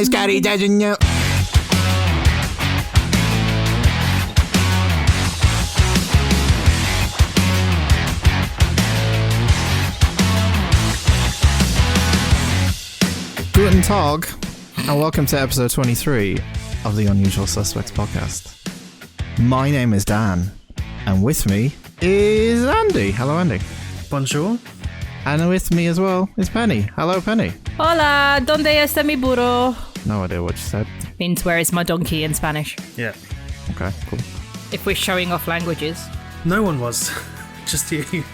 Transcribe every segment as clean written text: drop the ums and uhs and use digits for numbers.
Scotty doesn't know. Guten Tag, and welcome to episode 23 of the Unusual Suspects podcast. My name is Dan, and with me is Andy. Hello, Andy. Bonjour. And with me as well is Penny. Hello, Penny. Hola, ¿dónde está mi burro? No idea what you said. Means where is my donkey in Spanish. Yeah. Okay, cool. If we're showing off languages. No one was. Just you.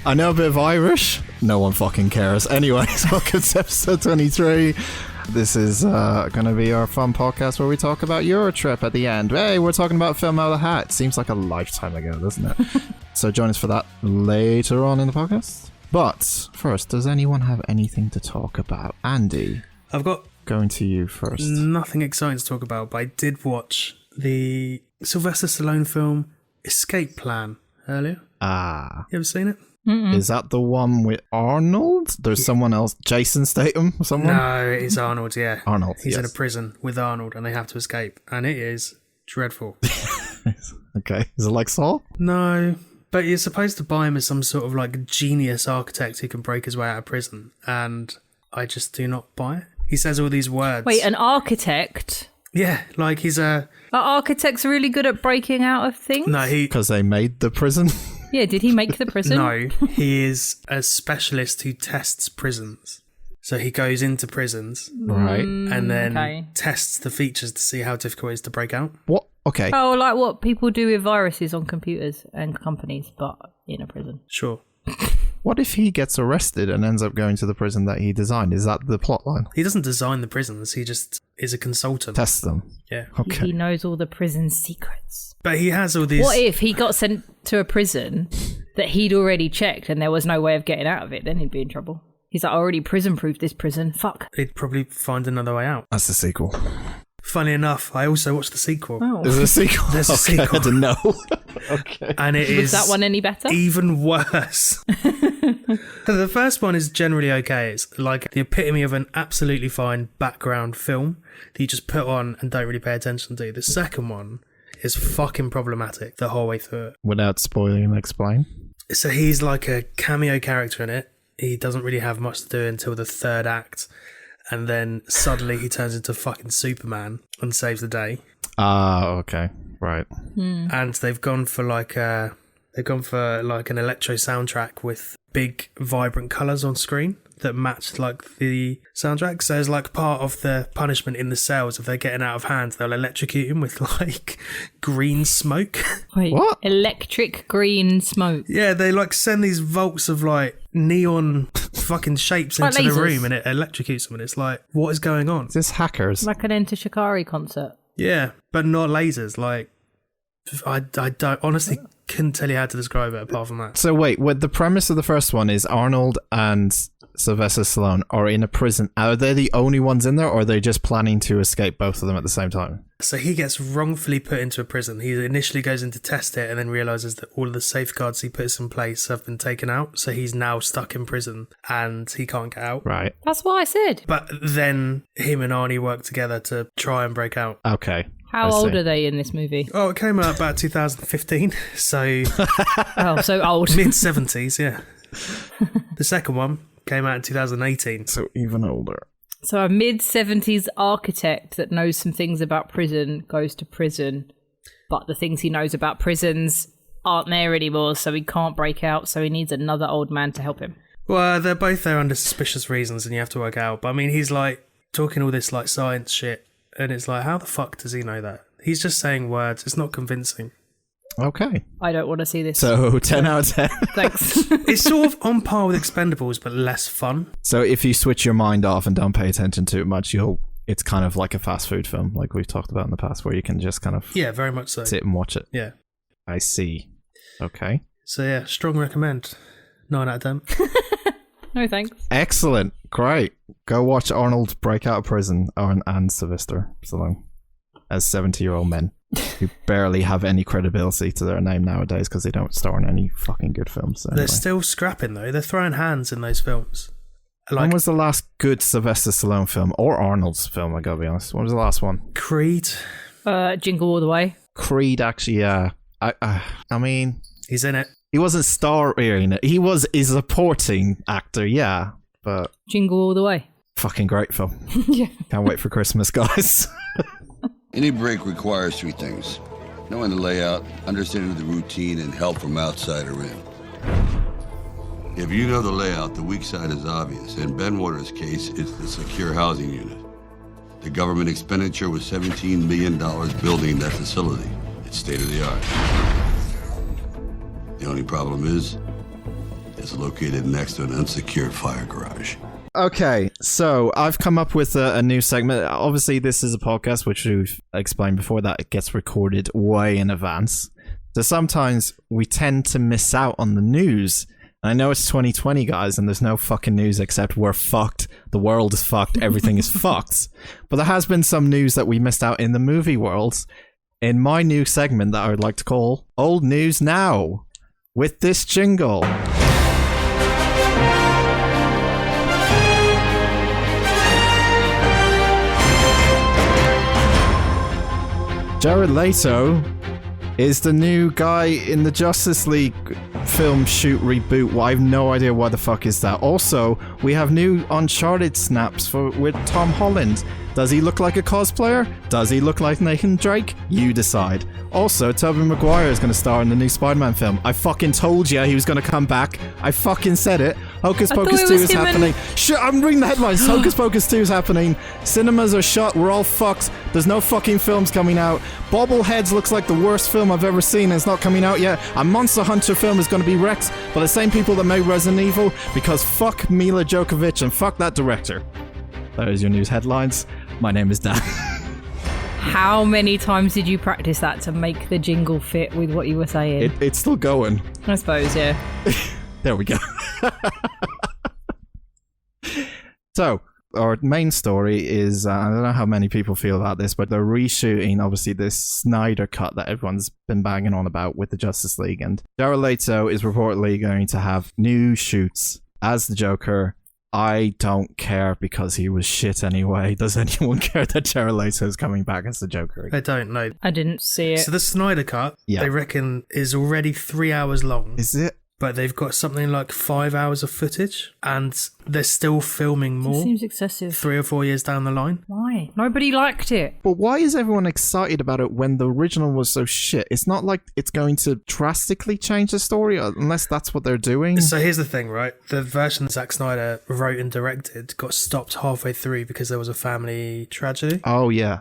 I know a bit of Irish. No one fucking cares. Anyways, welcome to episode 23. This is going to be our fun podcast where we talk about Eurotrip at the end. Hey, we're talking about Film Out of the Hat. Seems like a lifetime ago, doesn't it? So join us for that later on in the podcast. But first, does anyone have anything to talk about? Andy, I've got going to you first. nothing exciting to talk about, but I did watch the Sylvester Stallone film Escape Plan earlier. Ah. You ever seen it? Is that the one with Arnold? There's someone else. Jason Statham? Someone? No, it's Arnold, yeah. Arnold, He's yes. in a prison with Arnold and they have to escape. And it is dreadful. Okay. Is it like Saul? No, but you're supposed to buy him as some sort of like genius architect who can break his way out of prison. And I just do not buy it. He says all these words. Wait, an architect? Yeah, like he's a... Are architects really good at breaking out of things? No, he... Because they made the prison? Yeah, did he make the prison? No, he is a specialist who tests prisons. So he goes into prisons Right. and then okay. tests the features to see how difficult it is to break out. What? Okay. Oh, like what people do with viruses on computers and companies, but in a prison. Sure. What if he gets arrested and ends up going to the prison that he designed? Is that the plot line? He doesn't design the prisons, he just is a consultant. Test them. Yeah. Okay. He knows all the prison secrets. But he has all these... What if he got sent to a prison that he'd already checked and there was no way of getting out of it? Then he'd be in trouble. He's like, I already prison-proofed this prison. Fuck. He'd probably find another way out. That's the sequel. Funny enough, I also watched the sequel. Oh. There's a sequel? There's a Okay, sequel. I didn't know. Okay. And it is... Was that one any better? even worse. The first one is generally okay. It's like the epitome of an absolutely fine background film that you just put on and don't really pay attention to. The second one is fucking problematic the whole way through it. Without spoiling and explain. So he's like a cameo character in it. He doesn't really have much to do until the third act. And then suddenly he turns into fucking Superman and saves the day. Ah, okay. Right. And they've gone for like an electro soundtrack with big vibrant colours on screen that match like the soundtrack. So as like part of the punishment in the cells, if they're getting out of hand, they'll electrocute him with like green smoke. Wait, What? electric green smoke. Yeah, they like send these volts of like neon fucking shapes Like into the lasers. room and it electrocutes them, and it's like, what is going on? Is this hackers? Like an Enter Shikari concert. Yeah, but not lasers. Like, I don't honestly couldn't tell you how to describe it apart from that. So wait, what the premise of the first one is Arnold and Sylvester Stallone are in a prison. Are they the only ones in there, or are they just planning to escape both of them at the same time? So he gets wrongfully put into a prison. He initially goes in to test it and then realises that all of the safeguards he puts in place have been taken out. So he's now stuck in prison and he can't get out. Right. That's what I said. But then him and Arnie work together to try and break out. Okay. How I old see. are they in this movie? Oh, it came out about 2015. So Oh, so old. mid-70s, yeah. The second one came out in 2018. So even older. So a mid-70s architect that knows some things about prison goes to prison, but the things he knows about prisons aren't there anymore, so he can't break out, so he needs another old man to help him. Well, they're both there under suspicious reasons and you have to work out. But I mean, he's like talking all this like science shit and it's like, how the fuck does he know that? He's just saying words. It's not convincing. Okay. I don't want to see this. So 10 out of 10. Thanks. It's sort of on par with Expendables, but less fun. So if you switch your mind off and don't pay attention to it much, it's kind of like a fast food film, like we've talked about in the past, where you can just kind of Yeah, very much so. sit and watch it. Yeah. I see. Okay. So yeah, strong recommend. 9 out of 10. No thanks. Excellent. Great. Go watch Arnold break out of prison and Sylvester Stallone as 70-year-old men. who barely have any credibility to their name nowadays because they don't star in any fucking good films. Anyway. They're still scrapping, though. They're throwing hands in those films. When was the last good Sylvester Stallone film? Or Arnold's film, I gotta be honest. When was the last one? Creed. Jingle All the Way. Creed, actually, yeah. I mean... He's in it. He wasn't starring it. He was a supporting actor, yeah. But... Jingle All the Way. Fucking great film. Yeah. Can't wait for Christmas, guys. Any break requires 3 things. Knowing the layout, understanding the routine, and help from outside or in. If you know the layout, the weak side is obvious. In Ben Waters' case, it's the secure housing unit. The government expenditure was $17 million building that facility. It's state-of-the-art. The only problem is, it's located next to an unsecured fire garage. Okay, so I've come up with a new segment. Obviously, this is a podcast, which we've explained before, that it gets recorded way in advance. So sometimes we tend to miss out on the news. And I know it's 2020, guys, and there's no fucking news except we're fucked. The world is fucked. Everything is fucked. But there has been some news that we missed out in the movie world. In my new segment that I would like to call Old News Now, with this jingle. Jared Leto is the new guy in the Justice League film shoot reboot. Well, I have no idea what the fuck is that. Also, we have new Uncharted snaps with Tom Holland. Does he look like a cosplayer? Does he look like Nathan Drake? You decide. Also, Tobey Maguire is going to star in the new Spider-Man film. I fucking told you he was going to come back. I fucking said it. Hocus Pocus 2 is happening. Shit, I'm reading the headlines. Hocus Pocus 2 is happening. Cinemas are shut. We're all fucked. There's no fucking films coming out. Bobbleheads looks like the worst film I've ever seen. It's not coming out yet. A Monster Hunter film is going to be wrecked by the same people that made Resident Evil, because fuck Mila Djokovic and fuck that director. That is your news headlines. My name is Dan. How many times did you practice that to make the jingle fit with what you were saying? It's still going. I suppose, yeah. There we go. So, our main story is, I don't know how many people feel about this, but they're reshooting, obviously, this Snyder cut that everyone's been banging on about with the Justice League. And Jared Leto is reportedly going to have new shoots as the Joker. I don't care because he was shit anyway. Does anyone care that Jared Leto is coming back as the Joker? I don't know. I didn't see it. So the Snyder Cut, they reckon, is already 3 hours long. Is it? But they've got something like 5 hours of footage, and they're still filming more. It seems excessive. 3 or 4 years down the line. Why? Nobody liked it. But why is everyone excited about it when the original was so shit? It's not like it's going to drastically change the story, unless that's what they're doing. So here's the thing, right? The version Zack Snyder wrote and directed got stopped halfway through because there was a family tragedy. Oh, yeah.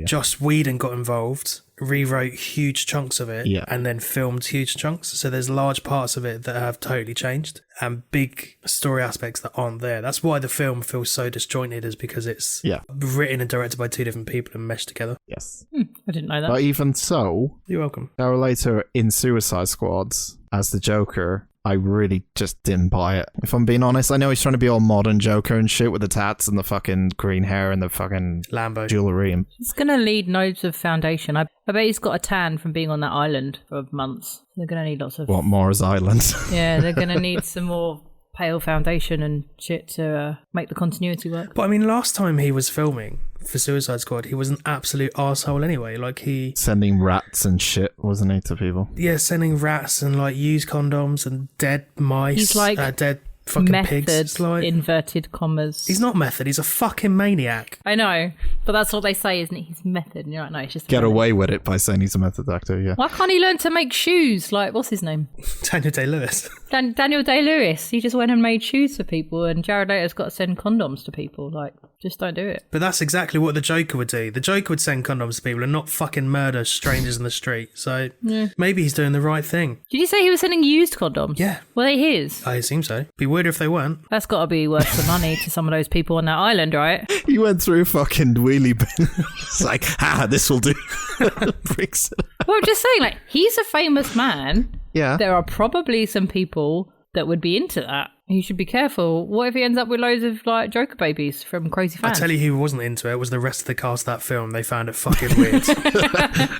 Joss Whedon got involved, rewrote huge chunks of it, and then filmed huge chunks. So there's large parts of it that have totally changed, and big story aspects that aren't there. That's why the film feels so disjointed, is because it's written and directed by 2 different people and meshed together. Yes. I didn't know that. But even so, you're welcome. Jared Leto in Suicide Squad as the Joker, I really just didn't buy it. If I'm being honest, I know he's trying to be all modern Joker and shit with the tats and the fucking green hair and the fucking Lambo jewelry. And he's going to need loads of foundation. I bet he's got a tan from being on that island for months. They're going to need lots of... What, Mars Island? Yeah, they're going to need some more pale foundation and shit to make the continuity work. But I mean, last time he was filming for Suicide Squad, he was an absolute arsehole anyway. Like, he... Sending rats and shit, wasn't he, to people? Yeah, sending rats and, like, used condoms and dead mice. He's like... dead fucking method, pigs. Like, inverted commas. He's not method, he's a fucking maniac. I know, but that's what they say, isn't it? He's method. And you're like, no, it's just... Get away with it by saying he's a method actor, yeah. Why can't he learn to make shoes? Like, what's his name? Daniel Day-Lewis. Daniel Day-Lewis. He just went and made shoes for people, and Jared Leto's got to send condoms to people. Like, just don't do it. But that's exactly what the Joker would do. The Joker would send condoms to people and not fucking murder strangers in the street. So maybe he's doing the right thing. Did you say he was sending used condoms? Yeah. Were they his? I assume so. Be weird if they weren't. That's got to be worth the money to some of those people on that island, right? He went through fucking wheelie bin. It's like, this will do. Brings it up. Well, I'm just saying, like, he's a famous man. Yeah. There are probably some people that would be into that. You should be careful. What if he ends up with loads of like Joker babies from crazy fans? I tell you who wasn't into it was the rest of the cast of that film. They found it fucking weird.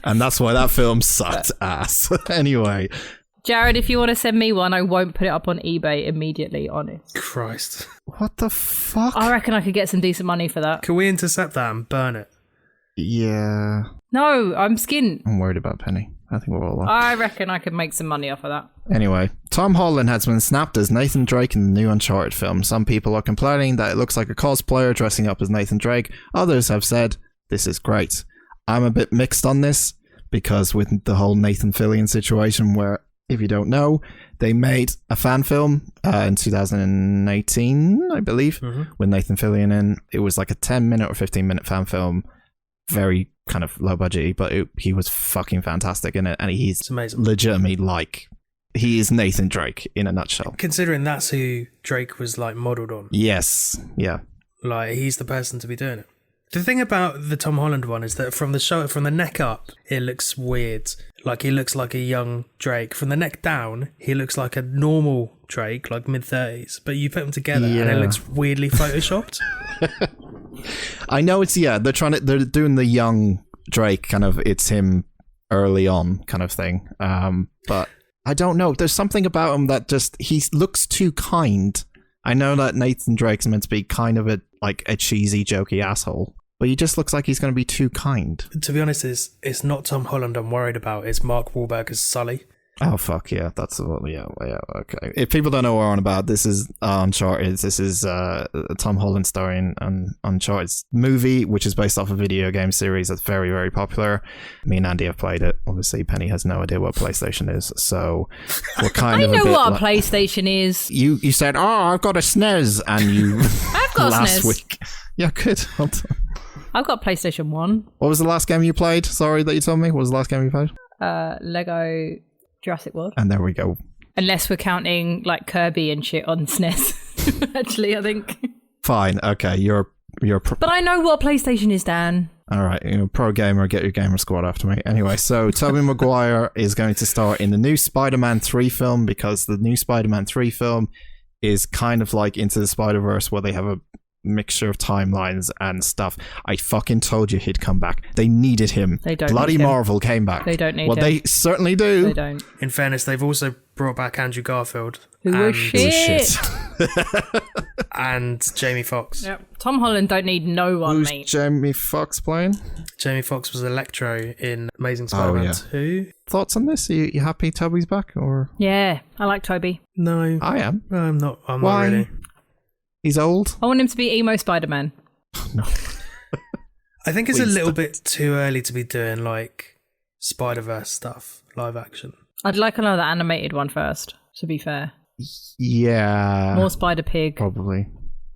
And that's why that film sucked ass. Anyway. Jared, if you want to send me one, I won't put it up on eBay immediately, honest. Christ. What the fuck? I reckon I could get some decent money for that. Can we intercept that and burn it? Yeah. No, I'm skint. I'm worried about Penny. I think we're all I reckon I could make some money off of that. Anyway, Tom Holland has been snapped as Nathan Drake in the new Uncharted film. Some people are complaining that it looks like a cosplayer dressing up as Nathan Drake. Others have said, this is great. I'm a bit mixed on this, because with the whole Nathan Fillion situation where, if you don't know, they made a fan film in 2018, I believe, with Nathan Fillion in. It was like a 10-minute or 15-minute fan film. Very kind of low budget, but he was fucking fantastic in it, and he's legitimately like, he is Nathan Drake in a nutshell. Considering that's who Drake was like modelled on. Yes, yeah. Like, he's the person to be doing it. The thing about the Tom Holland one is that from the neck up, it looks weird. Like, he looks like a young Drake. From the neck down, he looks like a normal Drake, like mid-30s. But you put them together and it looks weirdly photoshopped. I know they're doing the young Drake kind of, it's him early on kind of thing. But I don't know. There's something about him that just, he looks too kind. I know that Nathan Drake's meant to be kind of a cheesy, jokey asshole, but he just looks like he's going to be too kind. To be honest, it's not Tom Holland I'm worried about. It's Mark Wahlberg as Sully. Oh, fuck, yeah. That's yeah, okay. If people don't know what we're on about, this is Uncharted. This is Tom Holland starring an Uncharted movie, which is based off a video game series that's very, very popular. Me and Andy have played it. Obviously, Penny has no idea what PlayStation is, so we're kind of I know what a PlayStation is. You said, I've got a SNES, and you... I've got last a SNES. week. Yeah, good. I've got PlayStation 1. What was the last game you played? Sorry that you told me. What was the last game you played? Lego Jurassic World. And there we go. Unless we're counting like Kirby and shit on SNES. Actually, I think. Fine. Okay. You're but I know what PlayStation is, Dan. All right. Pro gamer, get your gamer squad after me. Anyway, so Tobey Maguire is going to star in the new Spider-Man 3 film, because the new Spider-Man 3 film is kind of like Into the Spider-Verse, where they have a mixture of timelines and stuff. I fucking told you he'd come back. They needed him. They don't Bloody need him. Marvel came back. They don't need well, him. They certainly do. They don't. In fairness, they've also brought back Andrew Garfield. Who was shit. And Jamie Foxx. Yep. Tom Holland don't need no one, Who's mate. Jamie Foxx playing? Jamie Foxx was Electro in Amazing Spider-Man 2. Thoughts on this? Are you happy Toby's back, or? Yeah, I like Toby. No. I am. I'm not Why? not really. He's old? I want him to be emo Spider-Man. No. I think it's a little bit too early to be doing like Spider-Verse stuff, live action. I'd like another animated one first, to be fair. Yeah. More Spider-Pig, Probably.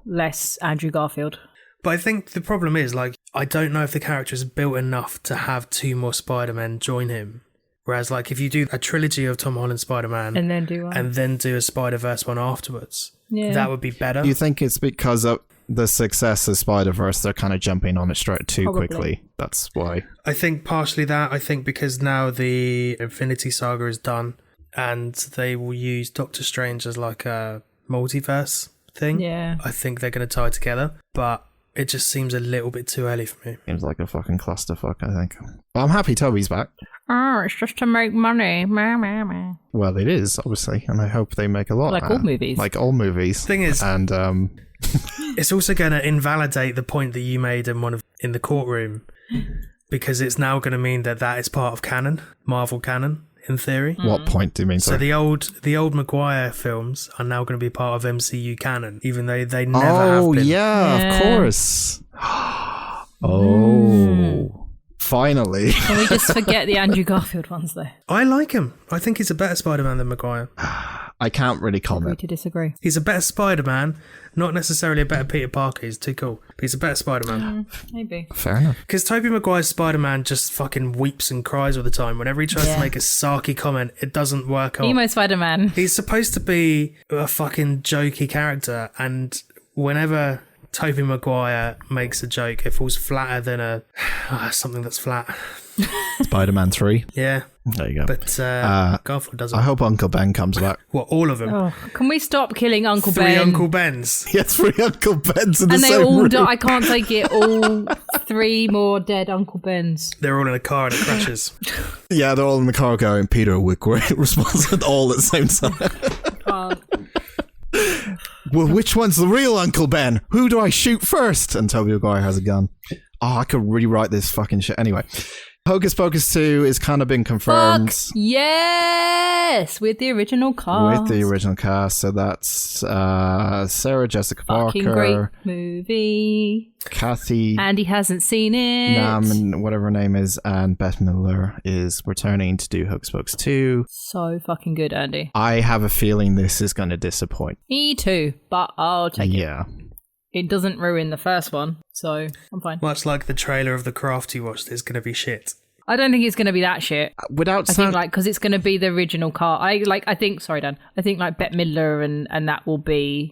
less Andrew Garfield. But I think the problem is, like, I don't know if the character is built enough to have 2 more Spider-Men join him. Whereas, like, if you do a trilogy of Tom Holland Spider-Man And then do one. and then do a Spider-Verse one afterwards, Yeah. that would be better. Do you think it's because of the success of Spider-Verse, they're kind of jumping on it straight too Probably. quickly? That's why. I think partially that. I think because now the Infinity Saga is done and they will use Doctor Strange as like a multiverse thing. Yeah. I think they're going to tie it together, but it just seems a little bit too early for me. Seems like a fucking clusterfuck, I think. But I'm happy Toby's back. Oh, it's just to make money. Well, it is, obviously, and I hope they make a lot. Like all movies. Like all movies. Thing is, and it's also going to invalidate the point that you made in the courtroom, because it's now going to mean that is part of canon, Marvel canon, in theory. What point do you mean? So Sorry? the old Maguire films are now going to be part of MCU canon, even though they never have been. Yeah, of course. Finally. Can we just forget the Andrew Garfield ones, though? I like him. I think he's a better Spider-Man than Maguire. I can't really Agree comment. to disagree. He's a better Spider-Man, not necessarily a better Peter Parker. He's too cool. But he's a better Spider-Man. Maybe. Fair enough. Because Tobey Maguire's Spider-Man just fucking weeps and cries all the time. Whenever he tries to make a sarky comment, it doesn't work out. Emo Spider-Man. He's supposed to be a fucking jokey character, and whenever Tobey Maguire makes a joke, it falls flatter than something that's flat. Spider-Man 3. Yeah. There you go. But Garfield doesn't. I hope Uncle Ben comes back. What, all of them? Oh, can we stop killing Uncle Three Ben? Uncle Bens. He has 3 Uncle Bens in the And they same all room. die. I can't take it. All 3 more dead Uncle Bens. They're all in a car and it crashes. Yeah, they're all in the car going, Peter Wickworth responds all at the same time. Well, which one's the real Uncle Ben? Who do I shoot first? And Tobey Maguire has a gun. Oh, I could rewrite this fucking shit. Anyway, Hocus Pocus 2 is kind of been confirmed. Fuck yes! With the original cast. With the original cast. So that's Sarah Jessica Fucking Parker. great movie. Kathy Andy hasn't seen it. Nam, and whatever her name is, and Bette Midler is returning to do Hocus Pocus 2. So fucking good, Andy. I have a feeling this is going to disappoint. Me too, but I'll take it. Yeah. It doesn't ruin the first one, so I'm fine. Much like the trailer of The Craft you watched, it's going to be shit. I don't think it's going to be that shit. Without I think like because it's going to be the original car. I think like Bette Midler and that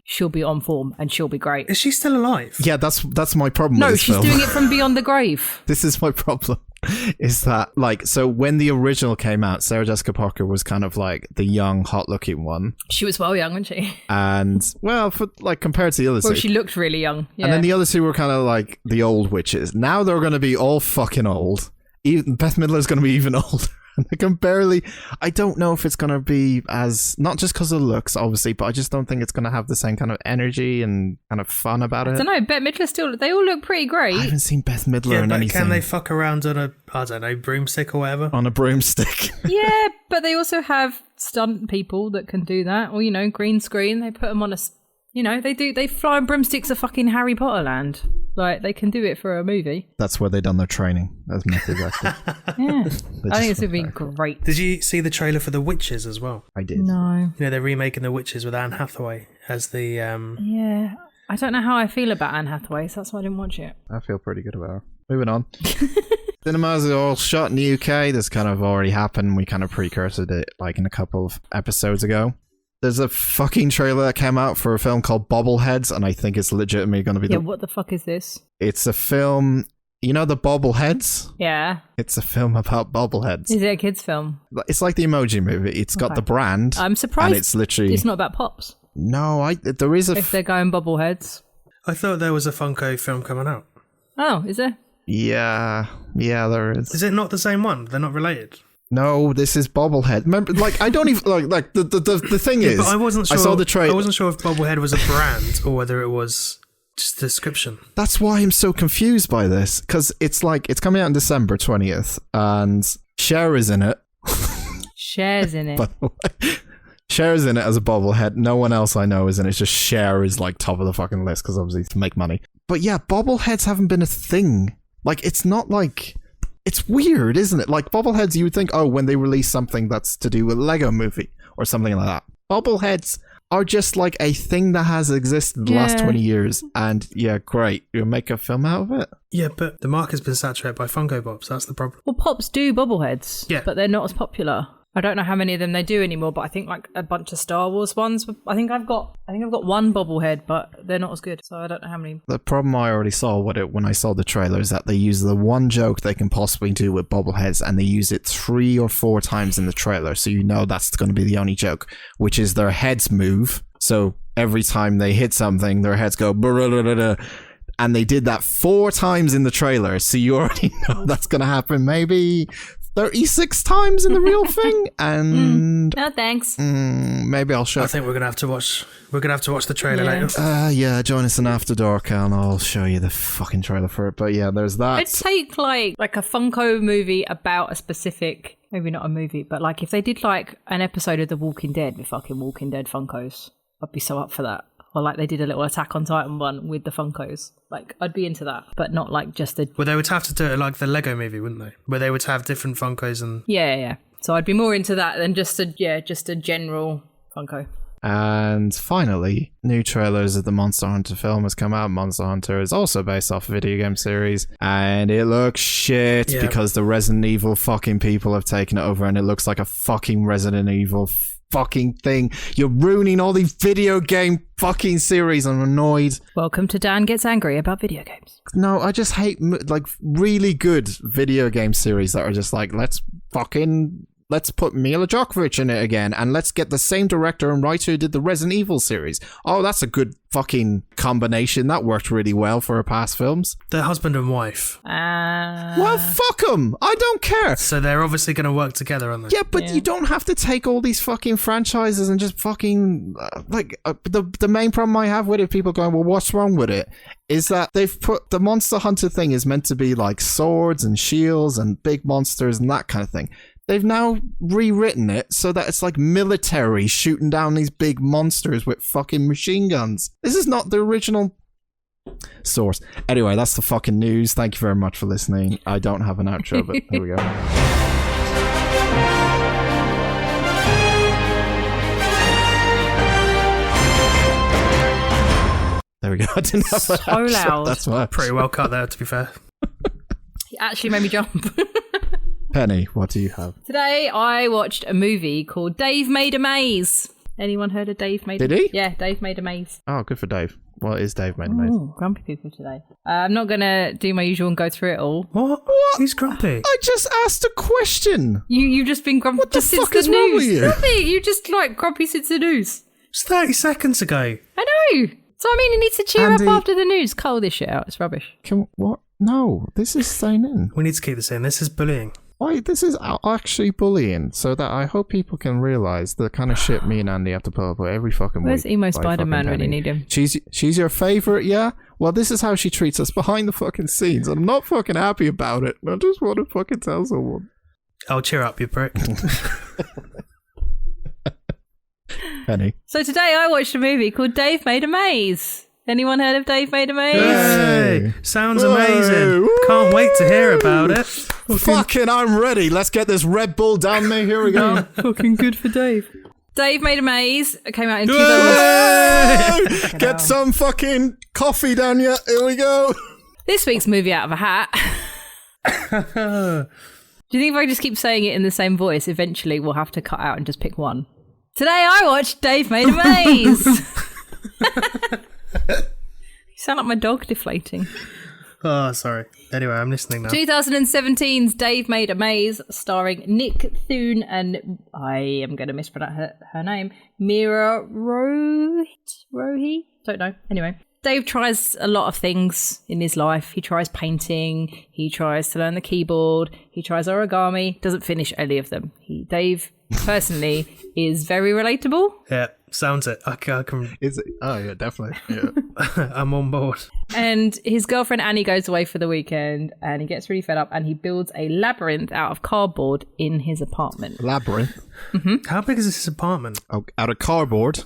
she'll be on form and she'll be great. Is she still alive? Yeah, that's my problem No, with this she's film. doing it from beyond the grave. This is my problem. Is that so when the original came out, Sarah Jessica Parker was kind of like the young, hot-looking one, She was well young, wasn't she? and well, for like compared to the other Well, two, she looked really young. Yeah. and then the other two were kind of like the old witches. Now they're going to be all fucking old. Even Bette Midler's going to be even older. And they can barely. I don't know if it's going to be as, not just because of looks, obviously, but I just don't think it's going to have the same kind of energy and kind of fun about it. I don't know. Bette Midler still. They all look pretty great. I haven't seen Bette Midler in but anything. can they fuck around on a, I don't know, broomstick or whatever? On a broomstick. Yeah, but they also have stunt people that can do that, or green screen. They put them on a. They fly on broomsticks of fucking Harry Potter land. Like, they can do it for a movie. That's where they done their training as method actors. Yeah. I think it's going to be great. Did you see the trailer for The Witches as well? I did. No. They're remaking The Witches with Anne Hathaway as the... Yeah. I don't know how I feel about Anne Hathaway, so that's why I didn't watch it. I feel pretty good about her. Moving on. Cinemas are all shot in the UK. This kind of already happened. We kind of precursored it like in a couple of episodes ago. There's a fucking trailer that came out for a film called Bobbleheads, and I think it's legitimately going to be what the fuck is this? It's a film... You know the Bobbleheads? Yeah. It's a film about bobbleheads. Is it a kid's film? It's like the Emoji Movie. It's got the brand. I'm surprised and it's literally... It's not about Pops. No, there is a... If they're going bobbleheads. I thought there was a Funko film coming out. Oh, is there? Yeah, there is. Is it not the same one? They're not related? No, this is Bobblehead. Remember, like, I don't even like the thing is. But I wasn't sure. I saw the trailer. I wasn't sure if Bobblehead was a brand or whether it was just a description. That's why I'm so confused by this, because it's coming out on December 20th, and Cher is in it. Cher's in it. By the way, Cher's in it as a bobblehead. No one else I know is in it. It's just Cher is like top of the fucking list because obviously to make money. But yeah, bobbleheads haven't been a thing. Like, it's not like. It's weird, isn't it? Like, bobbleheads, you would think, oh, when they release something that's to do with Lego Movie or something like that. Bobbleheads are just like a thing that has existed the last 20 years. And yeah, great. You'll make a film out of it? Yeah, but the market's been saturated by Funko Pops. That's the problem. Well, Pops do bobbleheads. Yeah. But they're not as popular. I don't know how many of them they do anymore, but I think like a bunch of Star Wars ones. I think I've got one bobblehead, but they're not as good. So I don't know how many. The problem I already saw when I saw the trailer is that they use the one joke they can possibly do with bobbleheads, and they use it 3 or 4 times in the trailer. So you know that's going to be the only joke, which is their heads move. So every time they hit something, their heads go brrrr, and they did that 4 times in the trailer. So you already know that's going to happen. Maybe 36 times in the real thing, and no thanks. Maybe I'll show. I think we're gonna have to watch the trailer later. Yeah, join us in After Dark, and I'll show you the fucking trailer for it. But yeah, there's that. I'd take like a Funko movie about a specific, maybe not a movie, but like if they did like an episode of The Walking Dead with fucking Walking Dead Funkos, I'd be so up for that. Or like they did a little Attack on Titan one with the Funkos. Like, I'd be into that, but not like just a... Well, they would have to do it like the Lego Movie, wouldn't they? Where they would have different Funkos and... Yeah. So I'd be more into that than just a general Funko. And finally, new trailers of the Monster Hunter film has come out. Monster Hunter is also based off a video game series, and it looks shit because the Resident Evil fucking people have taken it over, and it looks like a fucking Resident Evil fucking thing. You're ruining all these video game fucking series. I'm annoyed. Welcome to Dan Gets Angry About Video Games. No, I just hate like really good video game series that are just like, let's fucking let's put Mila Djokovic in it again, and let's get the same director and writer who did the Resident Evil series. Oh, that's a good fucking combination. That worked really well for her past films. They're husband and wife. Well, fuck them. I don't care. So they're obviously going to work together on this. Yeah, but you don't have to take all these fucking franchises and just fucking... the main problem I have with it, people going, well, what's wrong with it? Is that they've put... The Monster Hunter thing is meant to be like swords and shields and big monsters and that kind of thing. They've now rewritten it so that it's like military shooting down these big monsters with fucking machine guns. This is not the original source. Anyway, that's the fucking news. Thank you very much for listening. I don't have an outro, but here we go. There we go. I didn't have an outro. Loud. That's why. Pretty well cut there, to be fair. It actually made me jump. Penny, what do you have? Today I watched a movie called Dave Made a Maze. Anyone heard of Dave Made a Maze? Did he? Yeah, Dave Made a Maze. Oh, good for Dave. What is Dave Made a Maze? Oh, grumpy people today. I'm not going to do my usual and go through it all. What? He's grumpy. I just asked a question. You've just been grumpy What the just since fuck the is wrong with news. you? Nothing. You just like grumpy since the news. It's 30 seconds ago. I know. So I mean, he needs to cheer Andy- up after the news. Cull this shit out. It's rubbish. What? No, this is staying in. We need to keep this in. This is bullying. Why? This is actually bullying, so that I hope people can realise the kind of shit me and Andy have to put up with every fucking week. Where's emo by Spider-Man fucking when you Penny. need him? She's your favourite, yeah? Well, this is how she treats us behind the fucking scenes. I'm not fucking happy about it. I just want to fucking tell someone. Oh, cheer up, you prick. Penny. So today I watched a movie called Dave Made a Maze. Anyone heard of Dave Made a Maze? Hey, sounds Whoa. amazing. Woo. Can't wait to hear about it. Fucking, I'm ready. Let's get this Red Bull down me. Here we go. Fucking good for Dave. Dave Made a Maze. It came out in Hey! 2000. Get some fucking coffee down you. Here we go. This week's movie out of a hat. Do you think if I just keep saying it in the same voice, eventually we'll have to cut out and just pick one? Today I watched Dave Made a Maze. You sound like my dog deflating. Oh, sorry. Anyway, I'm listening now. 2017's Dave Made a Maze, starring Nick Thune and I am going to mispronounce her name, Mira Rohi? Don't know. Anyway, Dave tries a lot of things in his life. He tries painting. He tries to learn the keyboard. He tries origami. Doesn't finish any of them. Dave, personally, is very relatable. Yeah, sounds it. I can Is it? Oh, yeah, definitely. Yeah. I'm on board. And his girlfriend Annie goes away for the weekend and he gets really fed up and he builds a labyrinth out of cardboard in his apartment. Labyrinth. How big is this apartment? Oh, out of cardboard.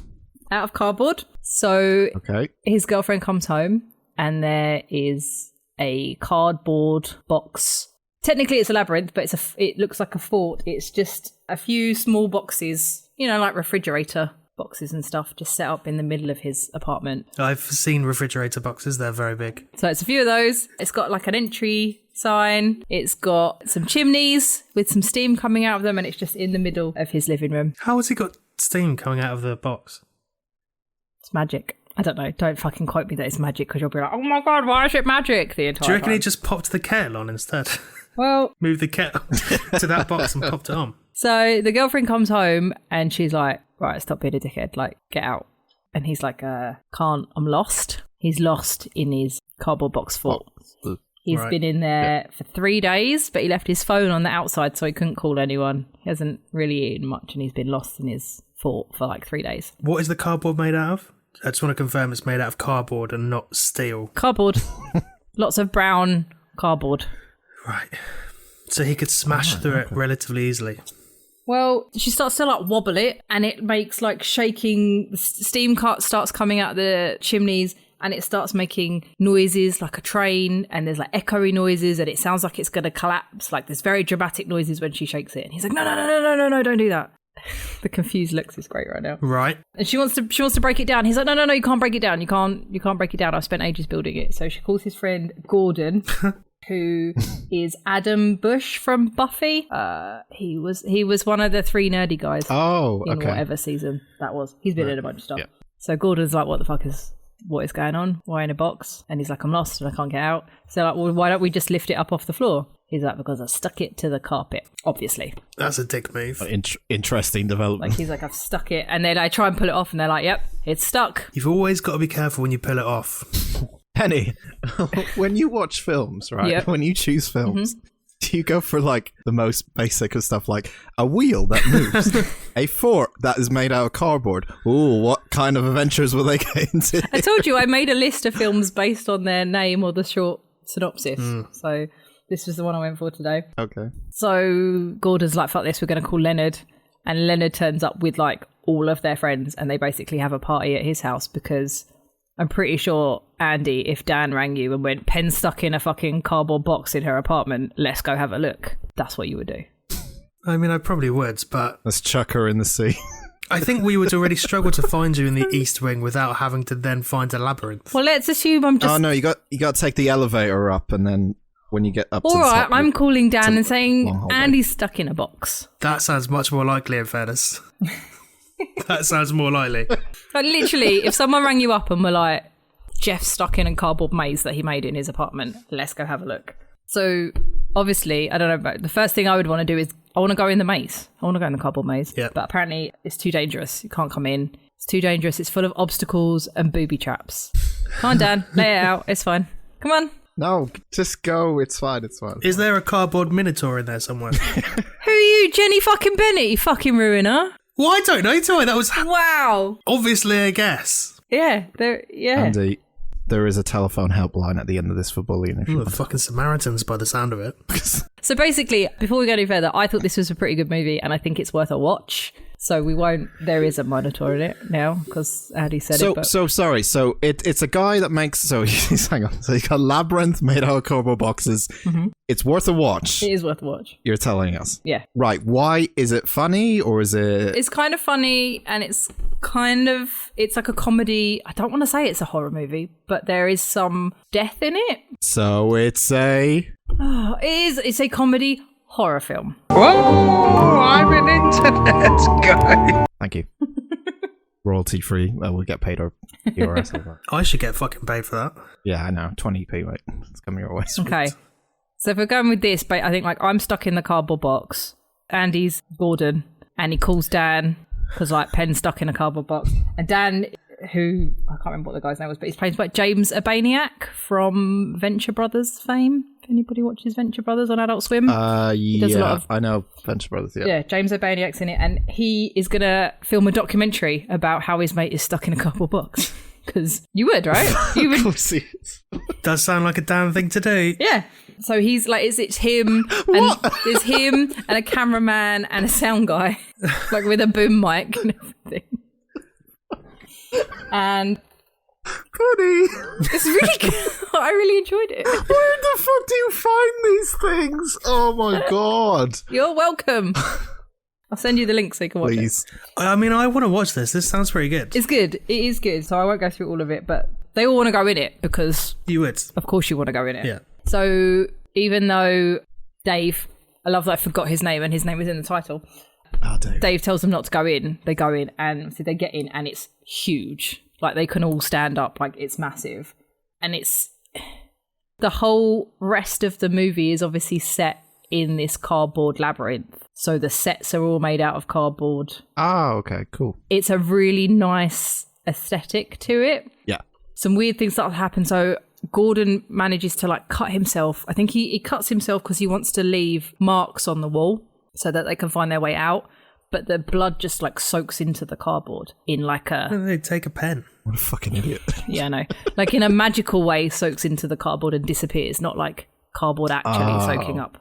Out of cardboard. So Okay. his girlfriend comes home and there is a cardboard box. Technically it's a labyrinth, but it looks like a fort. It's just a few small boxes, like refrigerator boxes and stuff, just set up in the middle of his apartment. I've seen refrigerator boxes. They're very big. So it's a few of those. It's got like an entry sign. It's got some chimneys with some steam coming out of them, and it's just in the middle of his living room. How has he got steam coming out of the box? It's magic. I don't know. Don't fucking quote me that it's magic, because you'll be like, oh my god, why is it magic the entire Do you reckon time? he just popped the kettle on instead? Well, Moved the kettle to that box and popped it on. so the girlfriend comes home and she's like, right, stop being a dickhead, like, get out. And he's like, can't, I'm lost. He's lost in his cardboard box fort. He's Right. been in there for 3 days, but he left his phone on the outside so he couldn't call anyone. He hasn't really eaten much and he's been lost in his fort for like 3 days. What is the cardboard made out of? I just want to confirm it's made out of cardboard and not steel. Cardboard. Lots of brown cardboard. Right. So he could smash through it relatively easily. Well, she starts to like wobble it and it makes like shaking, steam starts coming out of the chimneys and it starts making noises like a train and there's like echoey noises and it sounds like it's going to collapse. Like there's very dramatic noises when she shakes it. And he's like, no, don't do that. The confused looks is great right now. Right. And she wants to break it down. He's like, no, you can't break it down. You can't break it down. I've spent ages building it. So she calls his friend Gordon, who is Adam Bush from Buffy. He was one of the 3 nerdy guys Oh, in okay. whatever season that was. He's been in a bunch of stuff. Yeah. So Gordon's like, what is going on? Why in a box? And he's like, I'm lost and I can't get out. So like, well, why don't we just lift it up off the floor? He's like, because I stuck it to the carpet, obviously. That's a dick move. Interesting development. Like, he's like, I've stuck it. And then I try and pull it off, and they're like, yep, it's stuck. You've always got to be careful when you pull it off. Penny, when you watch films, right? Yep. When you choose films, do you go for like the most basic of stuff, like a wheel that moves, a fort that is made out of cardboard? Ooh, what kind of adventures will they get into? I told you I made a list of films based on their name or the short synopsis. So this was the one I went for today. Okay. So Gordon's like, fuck this, we're going to call Leonard. And Leonard turns up with like all of their friends, and they basically have a party at his house because I'm pretty sure, Andy, if Dan rang you and went, Pen's stuck in a fucking cardboard box in her apartment, let's go have a look, that's what you would do. I mean, I probably would, but Let's chuck her in the sea. I think we would already struggle to find you in the East Wing without having to then find a labyrinth. Well, let's assume I'm just... Oh no, you got to take the elevator up, and then when you get up to All the right, top, I'm calling Dan and saying, long hallway. Andy's stuck in a box. That sounds much more likely, in fairness. That sounds more likely. Like, literally, if someone rang you up and were like, Jeff's stuck in a cardboard maze that he made in his apartment, let's go have a look. So, obviously, I don't know, but the first thing I would want to do is, I want to go in the maze. I want to go in the cardboard maze. Yeah. But apparently, it's too dangerous. You can't come in. It's too dangerous. It's full of obstacles and booby traps. Come on, Dan. Lay it out. It's fine. Come on. No, just go. It's fine. It's fine. Is there a cardboard minotaur in there somewhere? Who are you, Jenny fucking Bennett, you fucking ruiner? Well, I don't know. Tell me, that was Wow. obviously a guess. Yeah, yeah. Andy, there is a telephone helpline at the end of this for bullying. If you Ooh, the fucking Samaritans by the sound of it. So basically, before we go any further, I thought this was a pretty good movie, and I think it's worth a watch. So we won't. There is a monitor in it now because Andy said it. But So sorry. So it's a guy that makes. So hang on. So you got Labyrinth made out of cardboard boxes. It's worth a watch. it is worth a watch. You're telling us. Yeah, Right. Why is it funny, or is it? it's kind of funny, and it's like a comedy. I don't want to say it's a horror movie, but there is some death in it. So it's a. Oh, it's a comedy horror film. I'm an internet guy. Thank you. Royalty free. Well, we get paid our ERS. I should get fucking paid for that. Yeah, I know. 20p, mate. It's coming your way. Okay. So if we're going with this, but I think like I'm stuck in the cardboard box. Andy's Gordon, and he calls Dan because like Pen's stuck in a cardboard box, and Dan, who I can't remember what the guy's name was, but he's played by James Urbaniak from Venture Brothers fame. If anybody watches Venture Brothers on Adult Swim, does a Yeah, lot of- I know Venture Brothers. Yeah. yeah, James Urbaniak's in it, and he is gonna film a documentary about how his mate is stuck in a cardboard box. Because you would, right? You would. Of course he is. Does sound like a damn thing to do. Yeah. So he's like, it's him, and there's him and a cameraman and a sound guy, like with a boom mic and everything. And Penny, it's really good. I really enjoyed it. where the fuck do you find these things? Oh my god. You're welcome. I'll send you the link so you can watch Please. I mean, I want to watch this. This sounds pretty good. it. It's good. It is good. So I won't go through all of it, but they all want to go in it because, You would. of course, you want to go in it. Yeah. So even though Dave, I love that I forgot his name and his name was in the title. Oh, Dave. Dave tells them not to go in. They go in, and so they get in, and it's huge. Like they can all stand up. Like it's massive, and it's the whole rest of the movie is obviously set in this cardboard labyrinth. So the sets are all made out of cardboard. Oh, okay, cool. It's a really nice aesthetic to it. Yeah. Some weird things start to happen. So Gordon manages to like cut himself. I think he cuts himself because he wants to leave marks on the wall so that they can find their way out. But the blood just like soaks into the cardboard in like a, They take a pen. What a fucking idiot. yeah, I know, like in a magical way soaks into the cardboard and disappears, not like cardboard actually soaking up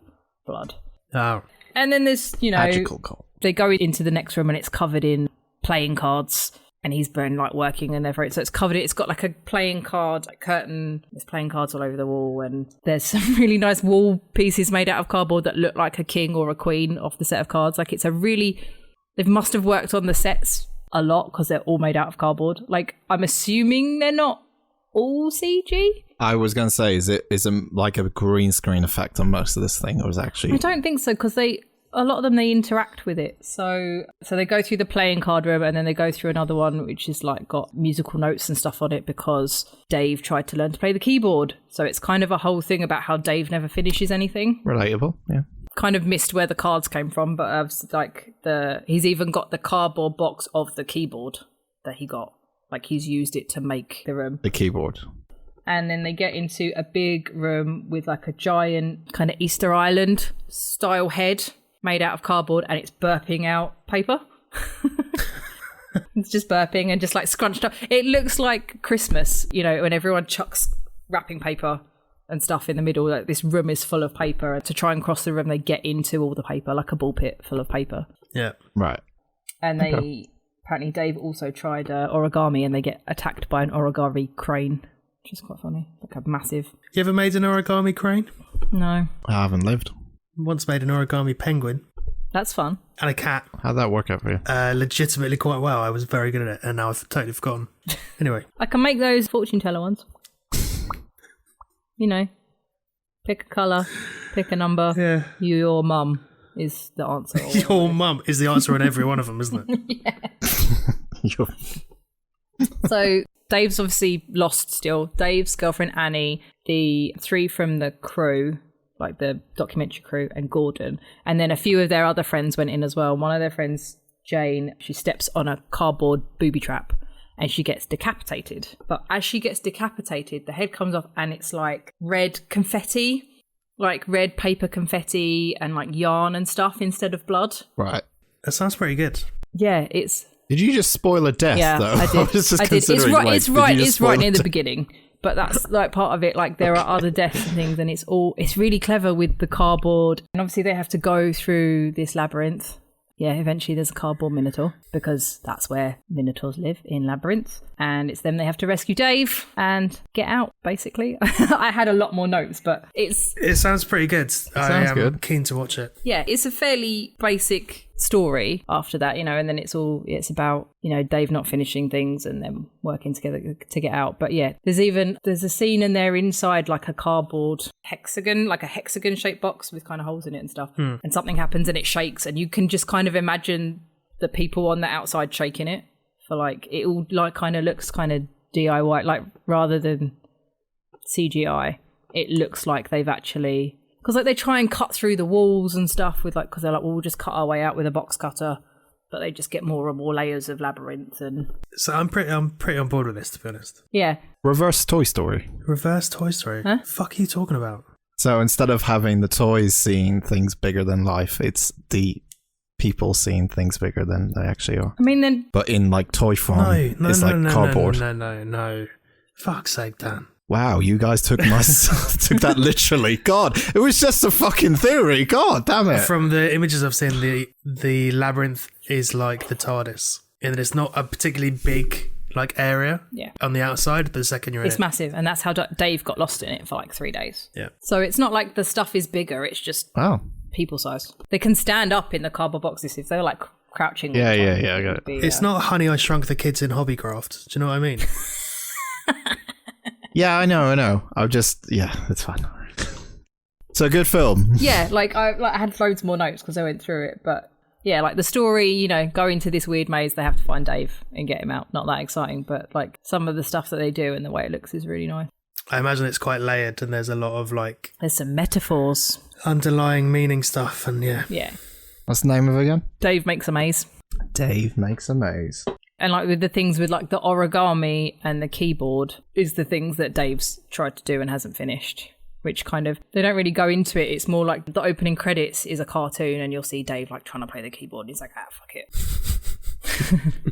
blood. Oh. And then there's, you know, Magical call. they go into the next room and it's covered in playing cards. And he's been like working in there for it. So it's covered. It's got like a playing card like curtain. There's playing cards all over the wall. And there's some really nice wall pieces made out of cardboard that look like a king or a queen off the set of cards. Like it's a really, they must have worked on the sets a lot because they're all made out of cardboard. Like I'm assuming they're not all CG. I was going to say, is it like a green screen effect on most of this thing, or is it actually... I don't think so because a lot of them, they interact with it. So they go through the playing card room and then they go through another one which is like got musical notes and stuff on it because Dave tried to learn to play the keyboard. So it's kind of a whole thing about how Dave never finishes anything. Relatable, yeah. Kind of missed where the cards came from, but he's even got the cardboard box of the keyboard that he got. Like he's used it to make the room. The keyboard. And then they get into a big room with like a giant kind of Easter Island style head made out of cardboard, and it's burping out paper. It's just burping and just like scrunched up. It looks like Christmas, you know, when everyone chucks wrapping paper and stuff in the middle. Like this room is full of paper, and to try and cross the room, they get into all the paper, like a ball pit full of paper. Yeah. Right. And apparently Dave also tried origami, and they get attacked by an origami crane, which is quite funny. Like a massive... You ever made an origami crane? No. I haven't lived. Once made an origami penguin. That's fun. And a cat. How'd that work out for you? Legitimately quite well. I was very good at it, and now I've totally forgotten. Anyway. I can make those fortune teller ones. You know, pick a colour, pick a number. Yeah. Your mum is the answer. Your mum is the answer on every one of them, isn't it? Yeah. So Dave's obviously lost still. Dave's girlfriend Annie, the 3 from the crew, like the documentary crew, and Gordon, and then a few of their other friends went in as well. One of their friends, Jane, she steps on a cardboard booby trap and she gets decapitated. But as she gets decapitated, the head comes off and it's like red confetti, like red paper confetti and like yarn and stuff instead of blood. Right. That sounds pretty good. Yeah, it's... Did you just spoil a death, yeah, though? I did. I did. It's right near the beginning. But that's like part of it. Like there are other deaths and things, and it's really clever with the cardboard. And obviously they have to go through this labyrinth. Yeah, eventually there's a cardboard minotaur because that's where minotaurs live, in labyrinths. And it's them they have to rescue Dave and get out, basically. I had a lot more notes, but it sounds pretty good. I am good. Keen to watch it. Yeah, it's a fairly basic story after that, you know, and then it's about, you know, Dave not finishing things and then working together to get out. But yeah, there's a scene in there inside like a cardboard hexagon, like a hexagon shaped box with kind of holes in it and stuff. And something happens and it shakes, and you can just kind of imagine the people on the outside shaking it for like, it all like kind of looks kind of DIY, like rather than CGI, it looks like they've actually... Because like they try and cut through the walls and stuff with like, because they're like, well, we'll just cut our way out with a box cutter, but they just get more and more layers of labyrinth. And so I'm pretty on board with this, to be honest. Yeah. Reverse Toy Story. Reverse Toy Story. Huh? Fuck are you talking about? So instead of having the toys seeing things bigger than life, it's the people seeing things bigger than they actually are. I mean, then... But in like toy form, it's like cardboard. No. Fuck's sake, Dan. Wow, you guys took took that literally. God, it was just a fucking theory. God damn it. From the images I've seen, the labyrinth is like the TARDIS, in that it's not a particularly big like area on the outside, but the second you're in it's massive, and that's how Dave got lost in it for like 3 days. Yeah. So it's not like the stuff is bigger, it's just people size. They can stand up in the cardboard boxes if they're like crouching. Yeah, I got it. It's not Honey, I Shrunk the Kids in Hobbycraft. Do you know what I mean? Yeah, I know. It's fine. So good film. Yeah, I had loads more notes because I went through it, but yeah, like the story, you know, go into this weird maze, they have to find Dave and get him out. Not that exciting, but like some of the stuff that they do and the way it looks is really nice. I imagine it's quite layered, and there's a lot of like... There's some metaphors. Underlying meaning stuff, and yeah. Yeah. What's the name of it again? Dave Makes a Maze. Dave Makes a Maze. And like with the things with like the origami and the keyboard is the things that Dave's tried to do and hasn't finished, which kind of, they don't really go into it. It's more like the opening credits is a cartoon and you'll see Dave like trying to play the keyboard and he's like, fuck it.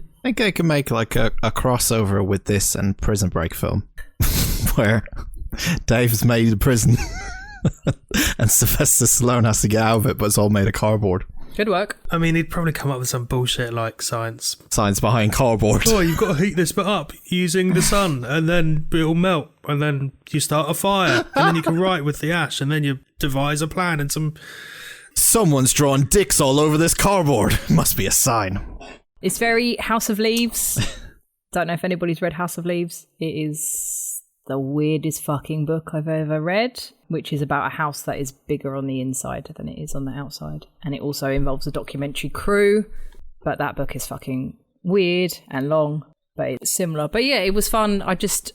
I think I can make like a crossover with this and Prison Break film where Dave's made a prison and Sylvester Stallone has to get out of it, but it's all made of cardboard. Good work. I mean, he'd probably come up with some bullshit like science. Science behind cardboard. Oh, you've got to heat this bit up using the sun, and then it'll melt, and then you start a fire, and then you can write with the ash, and then you devise a plan and some... Someone's drawn dicks all over this cardboard. Must be a sign. It's very House of Leaves. Don't know if anybody's read House of Leaves. It is the weirdest fucking book I've ever read, which is about a house that is bigger on the inside than it is on the outside. And it also involves a documentary crew, but that book is fucking weird and long, but it's similar. But yeah, it was fun. I think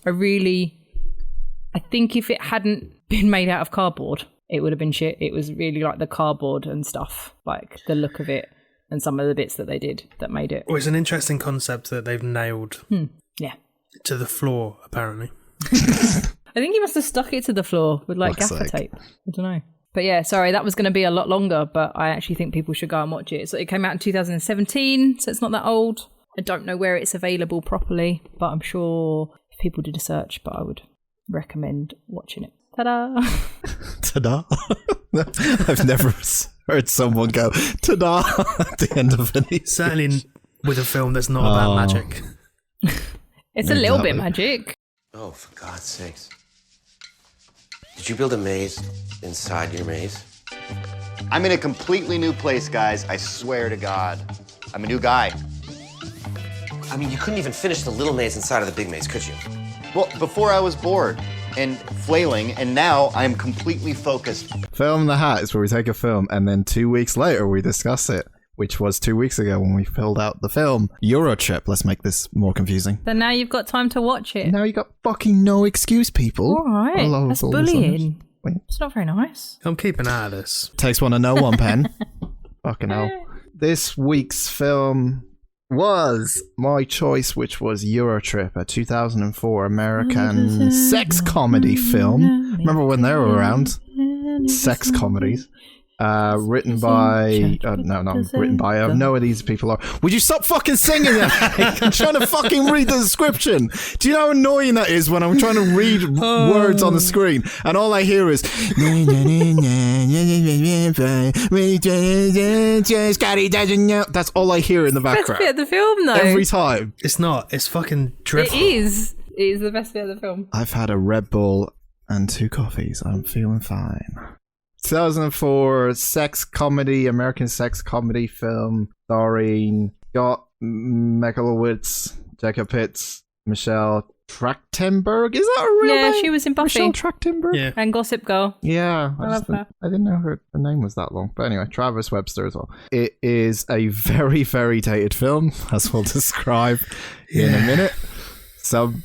if it hadn't been made out of cardboard, it would have been shit. It was really like the cardboard and stuff, like the look of it and some of the bits that they did that made it. Well, it's an interesting concept that they've nailed Yeah. to the floor, apparently. I think he must have stuck it to the floor with like gaffer tape. I don't know. But yeah, sorry, that was going to be a lot longer, but I actually think people should go and watch it. So it came out in 2017, so it's not that old. I don't know where it's available properly, but I'm sure if people did a search, but I would recommend watching it. Ta-da! Ta-da! I've never heard someone go ta-da at the end of any. Certainly with a film that's not about magic. It's a little bit magic. Oh, for God's sakes. Did you build a maze inside your maze? I'm in a completely new place, guys. I swear to God. I'm a new guy. I mean, you couldn't even finish the little maze inside of the big maze, could you? Well, before I was bored and flailing, and now I'm completely focused. Film the Hat is where we take a film and then 2 weeks later we discuss it, which was 2 weeks ago when we filled out the film Eurotrip. Let's make this more confusing. Then now you've got time to watch it. Now you got fucking no excuse, people. All right, that's bullying. It's not very nice. I'm keeping out of this. Takes one to know one, Pen. Fucking hell. This week's film was my choice, which was Eurotrip, a 2004 American sex comedy film. Remember when they were around? Sex comedies. Written by... not written by... I know who these people are. Would you stop fucking singing that? I'm trying to fucking read the description. Do you know how annoying that is when I'm trying to read words on the screen and all I hear is... Scotty doesn't know. That's all I hear in the Best background. bit of the film, though. Every time. It's not. It's fucking dreadful. It is. It is the best bit of the film. I've had a Red Bull and 2 coffees. I'm feeling fine. 2004 sex comedy, American sex comedy film starring Scott Michalowicz, Jacob Pitts, Michelle Trachtenberg. Is that a real name? Yeah, she was in Buffy. Michelle Trachtenberg? Yeah. And Gossip Girl. Yeah. I love her. I didn't know her name was that long. But anyway, Travis Webster as well. It is a very, very dated film, as we'll describe in a minute. Some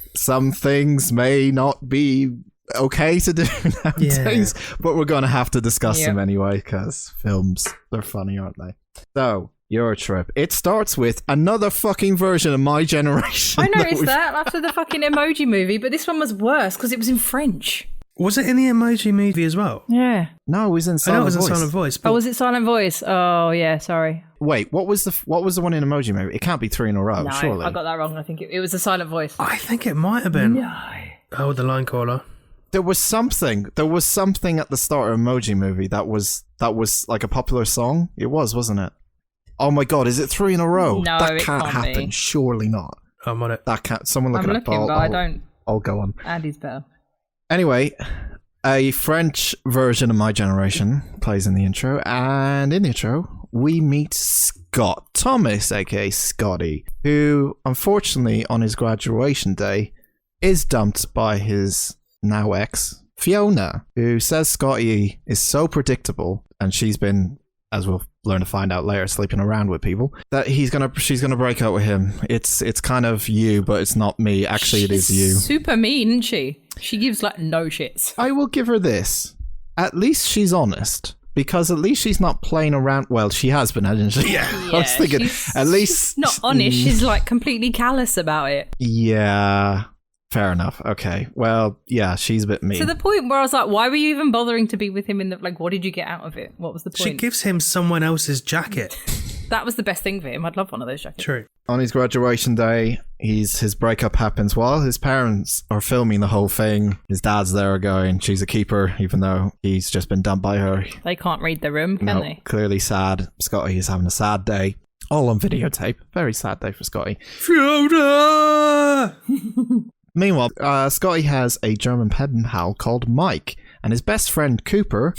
things may not be okay to do nowadays, but we're going to have to discuss them anyway, because films, they're funny, aren't they? So, Eurotrip. It starts with another fucking version of My Generation. I noticed that after the fucking Emoji Movie, but this one was worse because it was in French. Was it in the Emoji Movie as well? Yeah. No, it was in Silent Voice. I know it was in Silent Voice. But... Oh, was it Silent Voice? Oh, yeah, sorry. Wait, what was the one in Emoji Movie? It can't be 3 in a row, No, surely. I got that wrong. I think it was a Silent Voice. I think it might have been. No. Oh, the line caller. There was something at the start of Emoji Movie that was like a popular song. It was, wasn't it? Oh my god, is it 3 in a row? No, that it can't can't happen. be. Surely not. I'm on it. That can't. Someone look I'm it up. looking, but I don't. I'll go on. Andy's better. Anyway, a French version of My Generation plays in the intro, and in the intro we meet Scott Thomas, aka Scotty, who unfortunately on his graduation day is dumped by his now ex Fiona, who says Scotty is so predictable, and she's been, as we'll learn to find out later, sleeping around with people, that she's gonna break up with him. It's kind of you, but it's not me. Actually, it is you. Super mean, isn't she? She gives like no shits. I will give her this. At least she's honest. Because at least she's not playing around. Well, she has been, hasn't she? Yeah, I was thinking, at least she's not honest. She's like completely callous about it. Yeah. Fair enough. Okay. Well, yeah, she's a bit mean. To the point where I was like, why were you even bothering to be with him in the, like, what did you get out of it? What was the point? She gives him someone else's jacket. That was the best thing for him. I'd love one of those jackets. True. On his graduation day, his breakup happens while his parents are filming the whole thing. His dad's there going, she's a keeper, even though he's just been dumped by her. They can't read the room, can they? Clearly sad. Scotty is having a sad day. All on videotape. Very sad day for Scotty. Fiona! Meanwhile, Scotty has a German pen pal called Mike, and his best friend Cooper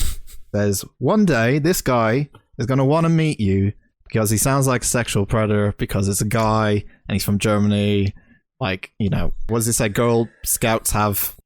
says, one day this guy is going to want to meet you because he sounds like a sexual predator, because it's a guy and he's from Germany Like, you know, what does it say? Girl Scouts have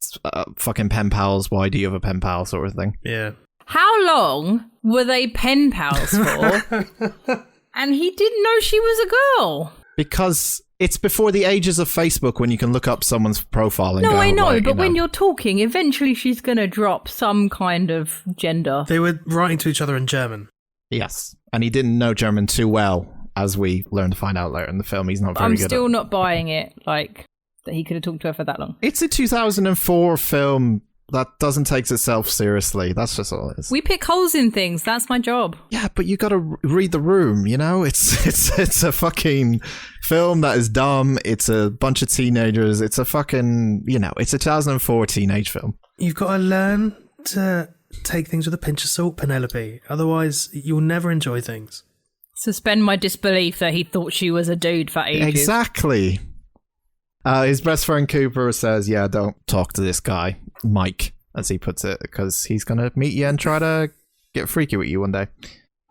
fucking pen pals. Why do you have a pen pal, sort of thing? Yeah. How long were they pen pals for? And he didn't know she was a girl. Because it's before the ages of Facebook when you can look up someone's profile and go, I know, like, but when you're talking, eventually she's going to drop some kind of gender. They were writing to each other in German. Yes. And he didn't know German too well, as we learn to find out later in the film. He's not very I'm good still at not buying it, like, that he could have talked to her for that long. It's a 2004 film that doesn't take itself seriously. That's just all it is. We pick holes in things. That's my job. Yeah, but you got to read the room, you know? It's a fucking film that is dumb. It's a bunch of teenagers. It's a fucking, you know, it's a 2004 teenage film. You've got to learn to take things with a pinch of salt, Penelope. Otherwise, you'll never enjoy things. Suspend my disbelief that he thought she was a dude for ages. Exactly. His best friend Cooper says, yeah, don't talk to this guy, Mike, as he puts it, because he's going to meet you and try to get freaky with you one day.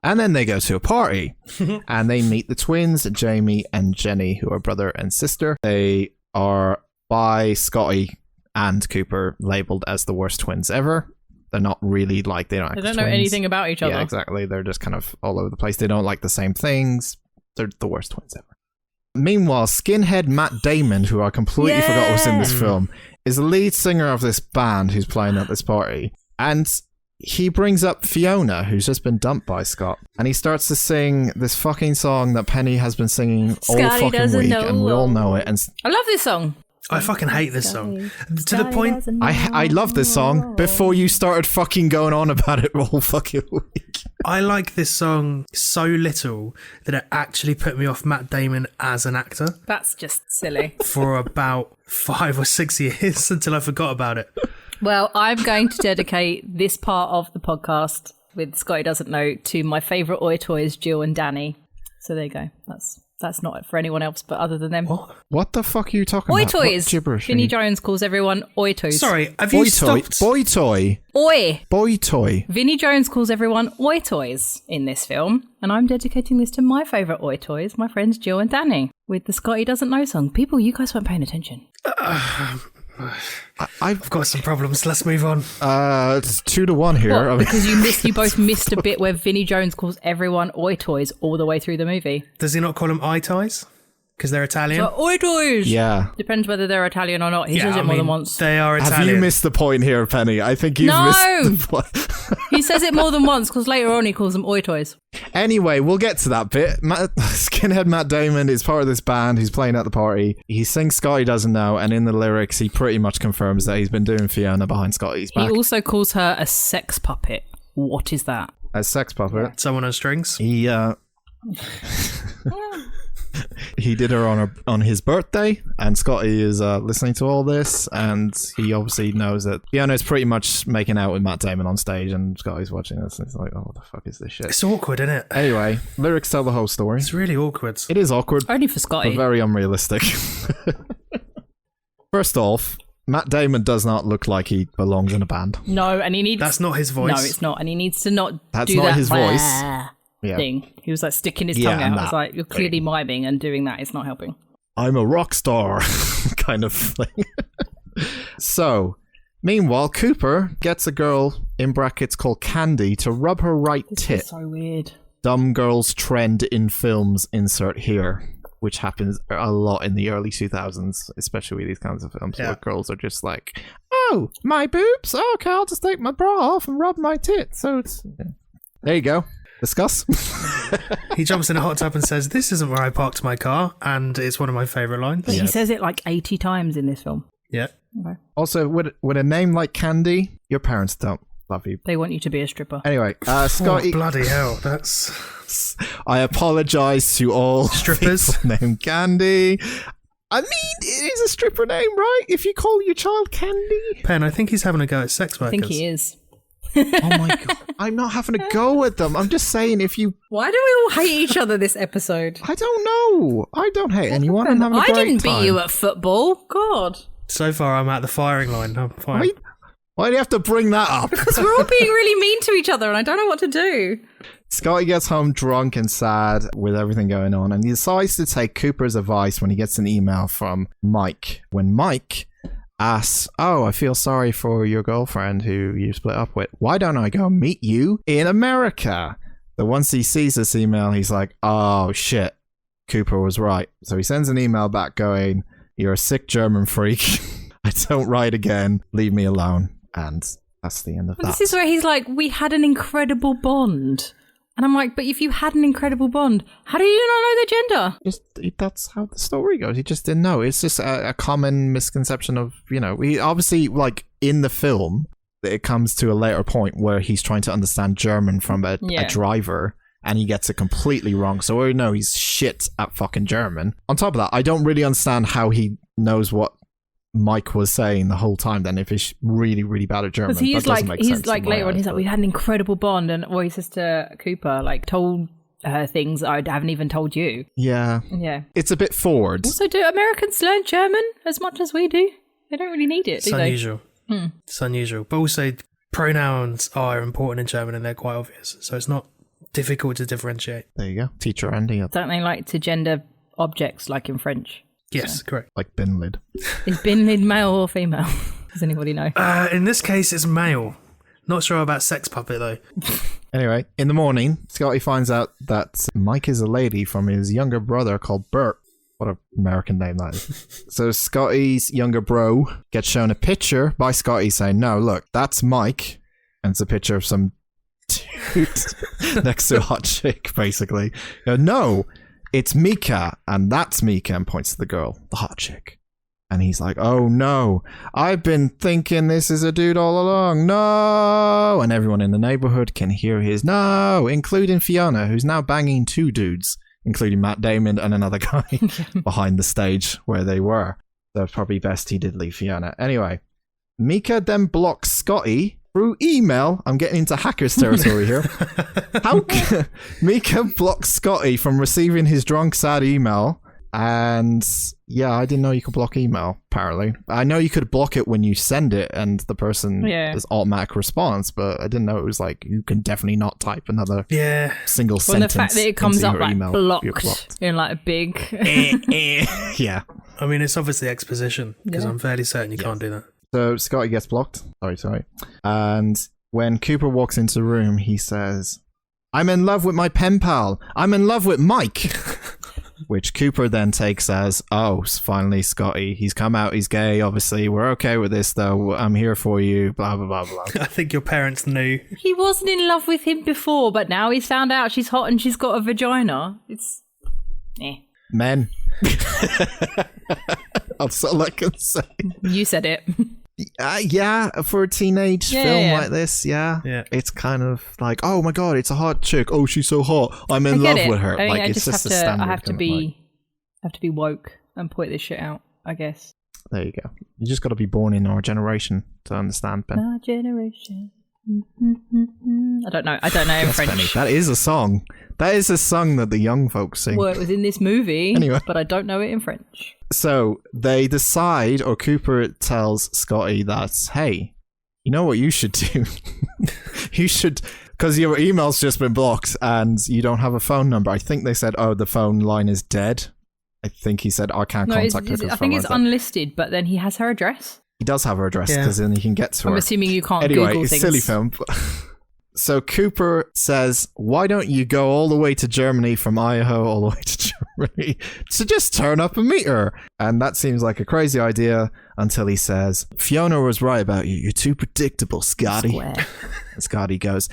And then they go to a party, and they meet the twins, Jamie and Jenny, who are brother and sister. They are, by Scotty and Cooper, labelled as the worst twins ever. They're not really like, they don't know anything about each other. Yeah, exactly. They're just kind of all over the place. They don't like the same things. They're the worst twins ever. Meanwhile, skinhead Matt Damon, who I completely forgot was in this film, is the lead singer of this band who's playing at this party. And he brings up Fiona, who's just been dumped by Scott. And he starts to sing this fucking song that Penny has been singing all fucking week. And we all know it. And I love this song. I fucking hate this song. To the point... I love this song before you started fucking going on about it all fucking week. I like this song so little that it actually put me off Matt Damon as an actor. That's just silly. For about 5 or 6 years until I forgot about it. Well, I'm going to dedicate this part of the podcast with Scotty Doesn't Know to my favourite Oi toys, Jill and Danny. So there you go. That's not for anyone else, but other than them. What the fuck are you talking Oi about? toys. What gibberish? Vinnie Jones calls everyone Oi toys. Sorry, have you stopped? Boy toy. Oi. Boy toy. Vinnie Jones calls everyone Oi toys in this film, and I'm dedicating this to my favourite Oi toys, my friends Jill and Danny, with the Scotty Doesn't Know song. People, you guys weren't paying attention. I've got some problems. Let's move on. It's 2-1 here. What? Because you both missed a bit where Vinnie Jones calls everyone Oi toys all the way through the movie. Does he not call them eye ties? Because they're Italian? So, Oi toys! Yeah. Depends whether they're Italian or not. He says it more than once. They are Italian. Have you missed the point here, Penny? I think you've missed the point. He says it more than once because later on he calls them Oi toys. Anyway, we'll get to that bit. Skinhead Matt Damon is part of this band who's playing at the party. He sings Scotty Doesn't Know, and in the lyrics he pretty much confirms that he's been doing Fiona behind Scotty's back. He also calls her a sex puppet. What is that? A sex puppet. Someone on strings? He did her on his birthday, and Scotty is listening to all this, and he obviously knows that Fiona's pretty much making out with Matt Damon on stage, and Scotty's watching this, and he's like, oh, what the fuck is this shit? It's awkward, isn't it? Anyway, lyrics tell the whole story. It's really awkward. It is awkward. Only for Scotty. But very unrealistic. First off, Matt Damon does not look like he belongs in a band. No, and he needs... That's not his voice. No, it's not, and he needs to not That's do not that his voice. Thing. He was like sticking his tongue out. I was like, you're clearly miming, and doing that is not helping. I'm a rock star kind of thing. So, meanwhile, Cooper gets a girl, in brackets called Candy, to rub her right tit. This is so weird. Dumb girls trend in films, insert here, which happens a lot in the early 2000s, especially with these kinds of films where girls are just like, oh, my boobs? Oh, okay, I'll just take my bra off and rub my tit. So it's... There you go. Discuss. He jumps in a hot tub and says, this isn't where I parked my car, and it's one of my favourite lines. But he says it like 80 times in this film. Yeah. Okay. Also, with a name like Candy, your parents don't love you. They want you to be a stripper. Anyway, Scotty... Oh, bloody hell, that's... I apologise to all strippers people named Candy. I mean, it is a stripper name, right? If you call your child Candy. Pen, I think he's having a go at sex workers. I think he is. Oh my god. I'm not having a go at them. I'm just saying if you... Why do we all hate each other this episode? I don't know. I don't hate anyone. I'm having a great I didn't time. beat you at football. God. So far, I'm at the firing line. I'm fine. Why do you have to bring that up? Because we're all being really mean to each other and I don't know what to do. Scotty gets home drunk and sad with everything going on, and he decides to take Cooper's advice when he gets an email from Mike. When Mike asks, "Oh, I feel sorry for your girlfriend who you split up with. Why don't I go meet you in America?" But once he sees this email, he's like, "Oh shit, Cooper was right." So he sends an email back going, "You're a sick German freak. I don't write again. Leave me alone." And that's the end of that. This is where he's like, "We had an incredible bond." And I'm like, but if you had an incredible bond, how do you not know their gender? That's how the story goes. He just didn't know. It's just a common misconception of, we obviously, like, in the film, it comes to a later point where he's trying to understand German from a driver, and he gets it completely wrong. So we know he's shit at fucking German. On top of that, I don't really understand how he knows what Mike was saying the whole time then if he's really, really bad at German. Because he's like later on, he's like, we had an incredible bond, and he says to Cooper, like, told her things I haven't even told you. Yeah. It's a bit forward. Also, do Americans learn German as much as we do? They don't really need it, do they? It's unusual. But also, pronouns are important in German and they're quite obvious. So it's not difficult to differentiate. There you go. Teacher Andy. Don't they like to gender objects like in French? Yes, correct. Like bin lid. Is bin lid male or female? Does anybody know? In this case, it's male. Not sure about sex puppet, though. Anyway, in the morning, Scotty finds out that Mike is a lady from his younger brother called Bert. What an American name that is. So Scotty's younger bro gets shown a picture by Scotty saying, "No, look, that's Mike." And it's a picture of some dude next to a hot chick, basically. No, it's Mika, and that's Mika, and points to the girl, the hot chick. And he's like, "Oh no, I've been thinking this is a dude all along. No!" And everyone in the neighborhood can hear his no, including Fiona, who's now banging two dudes, including Matt Damon and another guy behind the stage where they were. So it's probably best he did leave Fiona. Anyway, Mika then blocks Scotty through email. I'm getting into hackers territory here. Mika blocks Scotty from receiving his drunk, sad email. And yeah, I didn't know you could block email, apparently. I know you could block it when you send it and the person is automatic response, but I didn't know it was like you can definitely not type another single sentence. Well, the fact that it comes up like email, blocked in like a big... Yeah. I mean, it's obviously exposition, because I'm fairly certain you can't do that. So Scotty gets blocked. Sorry. And when Cooper walks into the room, he says, "I'm in love with my pen pal. I'm in love with Mike." Which Cooper then takes as, "Oh, finally, Scotty. He's come out. He's gay, obviously. We're okay with this, though. I'm here for you. Blah, blah, blah, blah." I think your parents knew. He wasn't in love with him before, but now he's found out she's hot and she's got a vagina. It's... Men. That's all I can say. You said it. Yeah, for a teenage film like this, it's kind of like, oh my god, it's a hot chick. Oh, she's so hot. I'm in love with her. I it's just a standard. I have to be woke and point this shit out, I guess. There you go. You just got to be born in our generation to understand, Ben. Our generation. I don't know in French. Penny. That is a song. That is a song that the young folks sing. Well, it was in this movie, anyway. But I don't know it in French. So they decide, or Cooper tells Scotty that, hey, you know what you should do? You should, because your email's just been blocked and you don't have a phone number. I think they said, oh, the phone line is dead. I think he said, I can't contact her. I think it's unlisted, but then he has her address. He does have her address because then he can get to her. I'm assuming you can't Google things. Anyway, silly film. So Cooper says, why don't you go all the way to Germany from Idaho all the way to Germany to just turn up and meet her? And that seems like a crazy idea until he says, Fiona was right about you. You're too predictable, Scotty. And Scotty goes,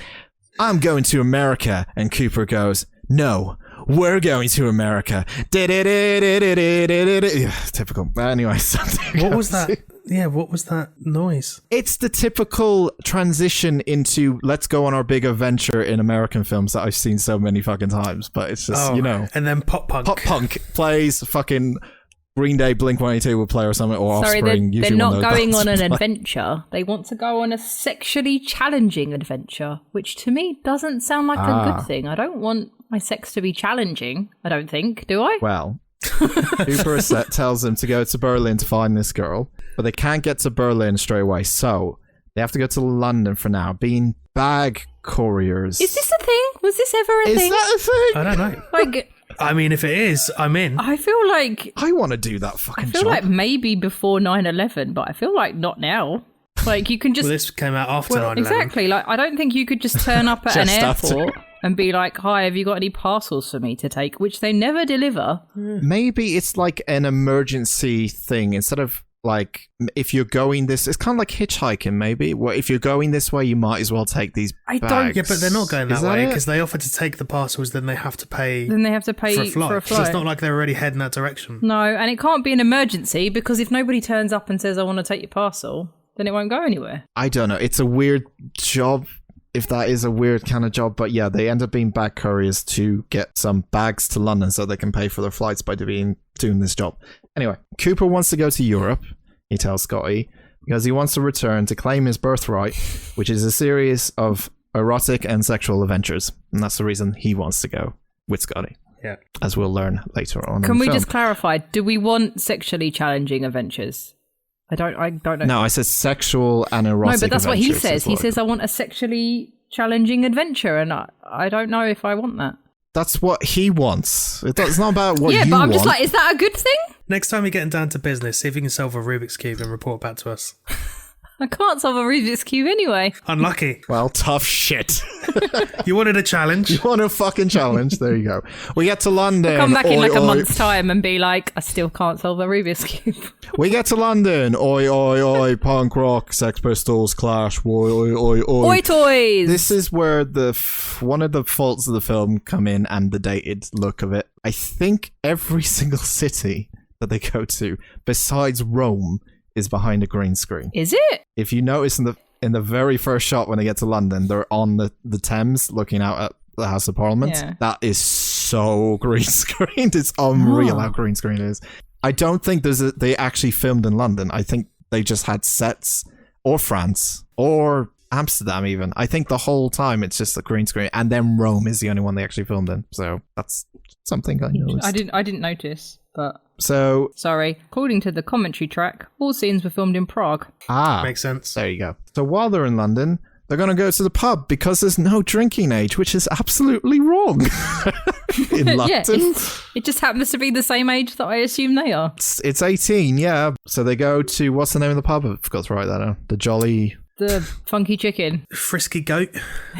I'm going to America. And Cooper goes, no, we're going to America. Typical. Anyway, what was that? Yeah, what was that noise? It's the typical transition into let's go on our big adventure in American films that I've seen so many fucking times. But it's just, you know. And then pop punk. Pop punk plays fucking Green Day, Blink-182 would play or something, or Sorry, Offspring. they're not going on an adventure. They want to go on a sexually challenging adventure, which to me doesn't sound like a good thing. I don't want my sex to be challenging, I don't think. Do I? Well, Cooper tells them to go to Berlin to find this girl, but they can't get to Berlin straight away, so They have to go to London for now, being bag couriers. Is this a thing? Was this ever a thing? Is that a thing? I don't know. Like, I mean, if it is, I'm in. I feel like I want to do that fucking I feel job. like maybe before 9/11, but I feel like not now. Like, you can just Well, this came out after 9/11. exactly. Like, I don't think you could just turn up at an Just after. airport and be like, "Hi, have you got any parcels for me to take?" Which they never deliver. Maybe it's like an emergency thing instead of like if you're going this. It's kind of like hitchhiking. Maybe well, if you're going this way, you might as well take these. I don't- bags. Yeah, but they're not going Is that way it? because they offer to take the parcels, then they have to pay Then they have to pay for a flight. So it's not like they're already heading that direction. No, and it can't be an emergency because if nobody turns up and says, "I want to take your parcel," then it won't go anywhere. I don't know. It's a weird job. If that is a weird kind of job, but yeah, they end up being bag couriers to get some bags to London so they can pay for their flights by doing this job. Anyway, Cooper wants to go to Europe, he tells Scotty, because he wants to return to claim his birthright, which is a series of erotic and sexual adventures. And that's the reason he wants to go with Scotty. Yeah. As we'll learn later on. Can in the we film. just clarify? Do we want sexually challenging adventures? I don't know. No, I said sexual and erotic. No, but that's what he adventures says. is He what- says, "I want a sexually challenging adventure," and I don't know if I want that. That's what he wants. It's not about what Yeah, you but I'm want. just like, is that a good thing? Next time you're getting down to business, see if you can solve a Rubik's Cube and report back to us. I can't solve a Rubik's Cube anyway. Unlucky. Well, tough shit. You wanted a challenge. You want a fucking challenge? There you go. We get to London. Come back in Oi, like a oi. month's time and be like, I still can't solve a Rubik's Cube. We get to London. Oi, oi, oi. Punk rock, Sex Pistols, Clash. Oi, oi, oi, oi. Oi toys! This is where one of the faults of the film come in and the dated look of it. I think every single city that they go to, besides Rome, is behind a green screen. Is it? If you notice in the very first shot when they get to London, they're on the Thames looking out at the House of Parliament. Yeah. That is so green screened. It's unreal how green screen it is. I don't think they actually filmed in London. I think they just had sets, or France, or Amsterdam even. I think the whole time it's just a green screen, and then Rome is the only one they actually filmed in. So that's something I noticed. I didn't notice, but So sorry. According to the commentary track, all scenes were filmed in Prague. Makes sense. There you go. So while they're in London, they're going to go to the pub because there's no drinking age, which is absolutely wrong. In London. Yeah, it just happens to be the same age that I assume they are. It's 18, yeah. So they go to, what's the name of the pub? I forgot to write that down. The Jolly... The funky chicken. Frisky goat.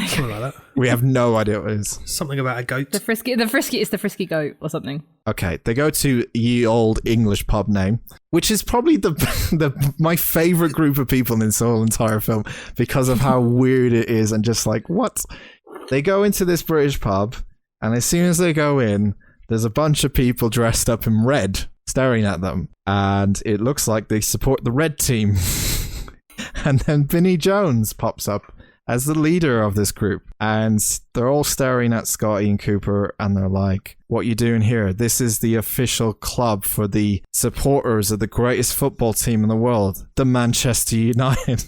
Something like that. We have no idea what it is. Something about a goat. The frisky is the frisky goat or something. Okay, they go to ye old English pub name, which is probably my favorite group of people in this whole entire film because of how weird it is and just like, what? They go into this British pub, and as soon as they go in, there's a bunch of people dressed up in red staring at them, and it looks like they support the red team. And then Vinnie Jones pops up as the leader of this group, and they're all staring at Scotty and Cooper, and they're like, what you doing here? This is the official club for the supporters of the greatest football team in the world, the Manchester United.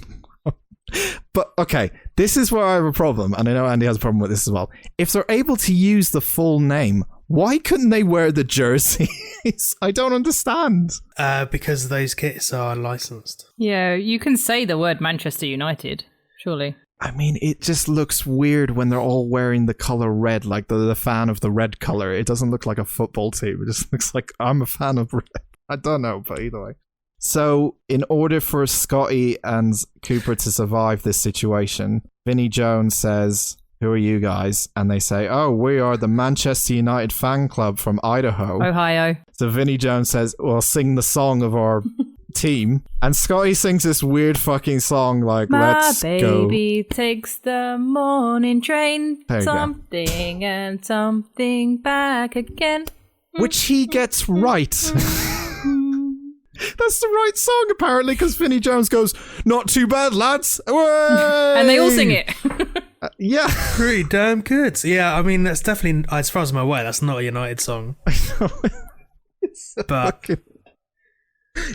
But okay, this is where I have a problem, and I know Andy has a problem with this as well. If they're able to use the full name, why couldn't they wear the jerseys? I don't understand. Because those kits are licensed. Yeah, you can say the word Manchester United, surely. I mean, it just looks weird when they're all wearing the color red, like the fan of the red color. It doesn't look like a football team. It just looks like I'm a fan of red. I don't know, but either way. So, in order for Scotty and Cooper to survive this situation, Vinnie Jones says, who are you guys? And they say, oh, we are the Manchester United fan club from Idaho. Ohio. So Vinnie Jones says, well, sing the song of our team. And Scotty sings this weird fucking song like, let's My go. baby takes the morning train. There you go. Something and something back again. Which he gets right. That's the right song, apparently, because Vinnie Jones goes, not too bad, lads. Away! And they all sing it. Yeah. Pretty damn good. Yeah, I mean, that's definitely, as far as I'm aware, that's not a United song. It's so But- fucking...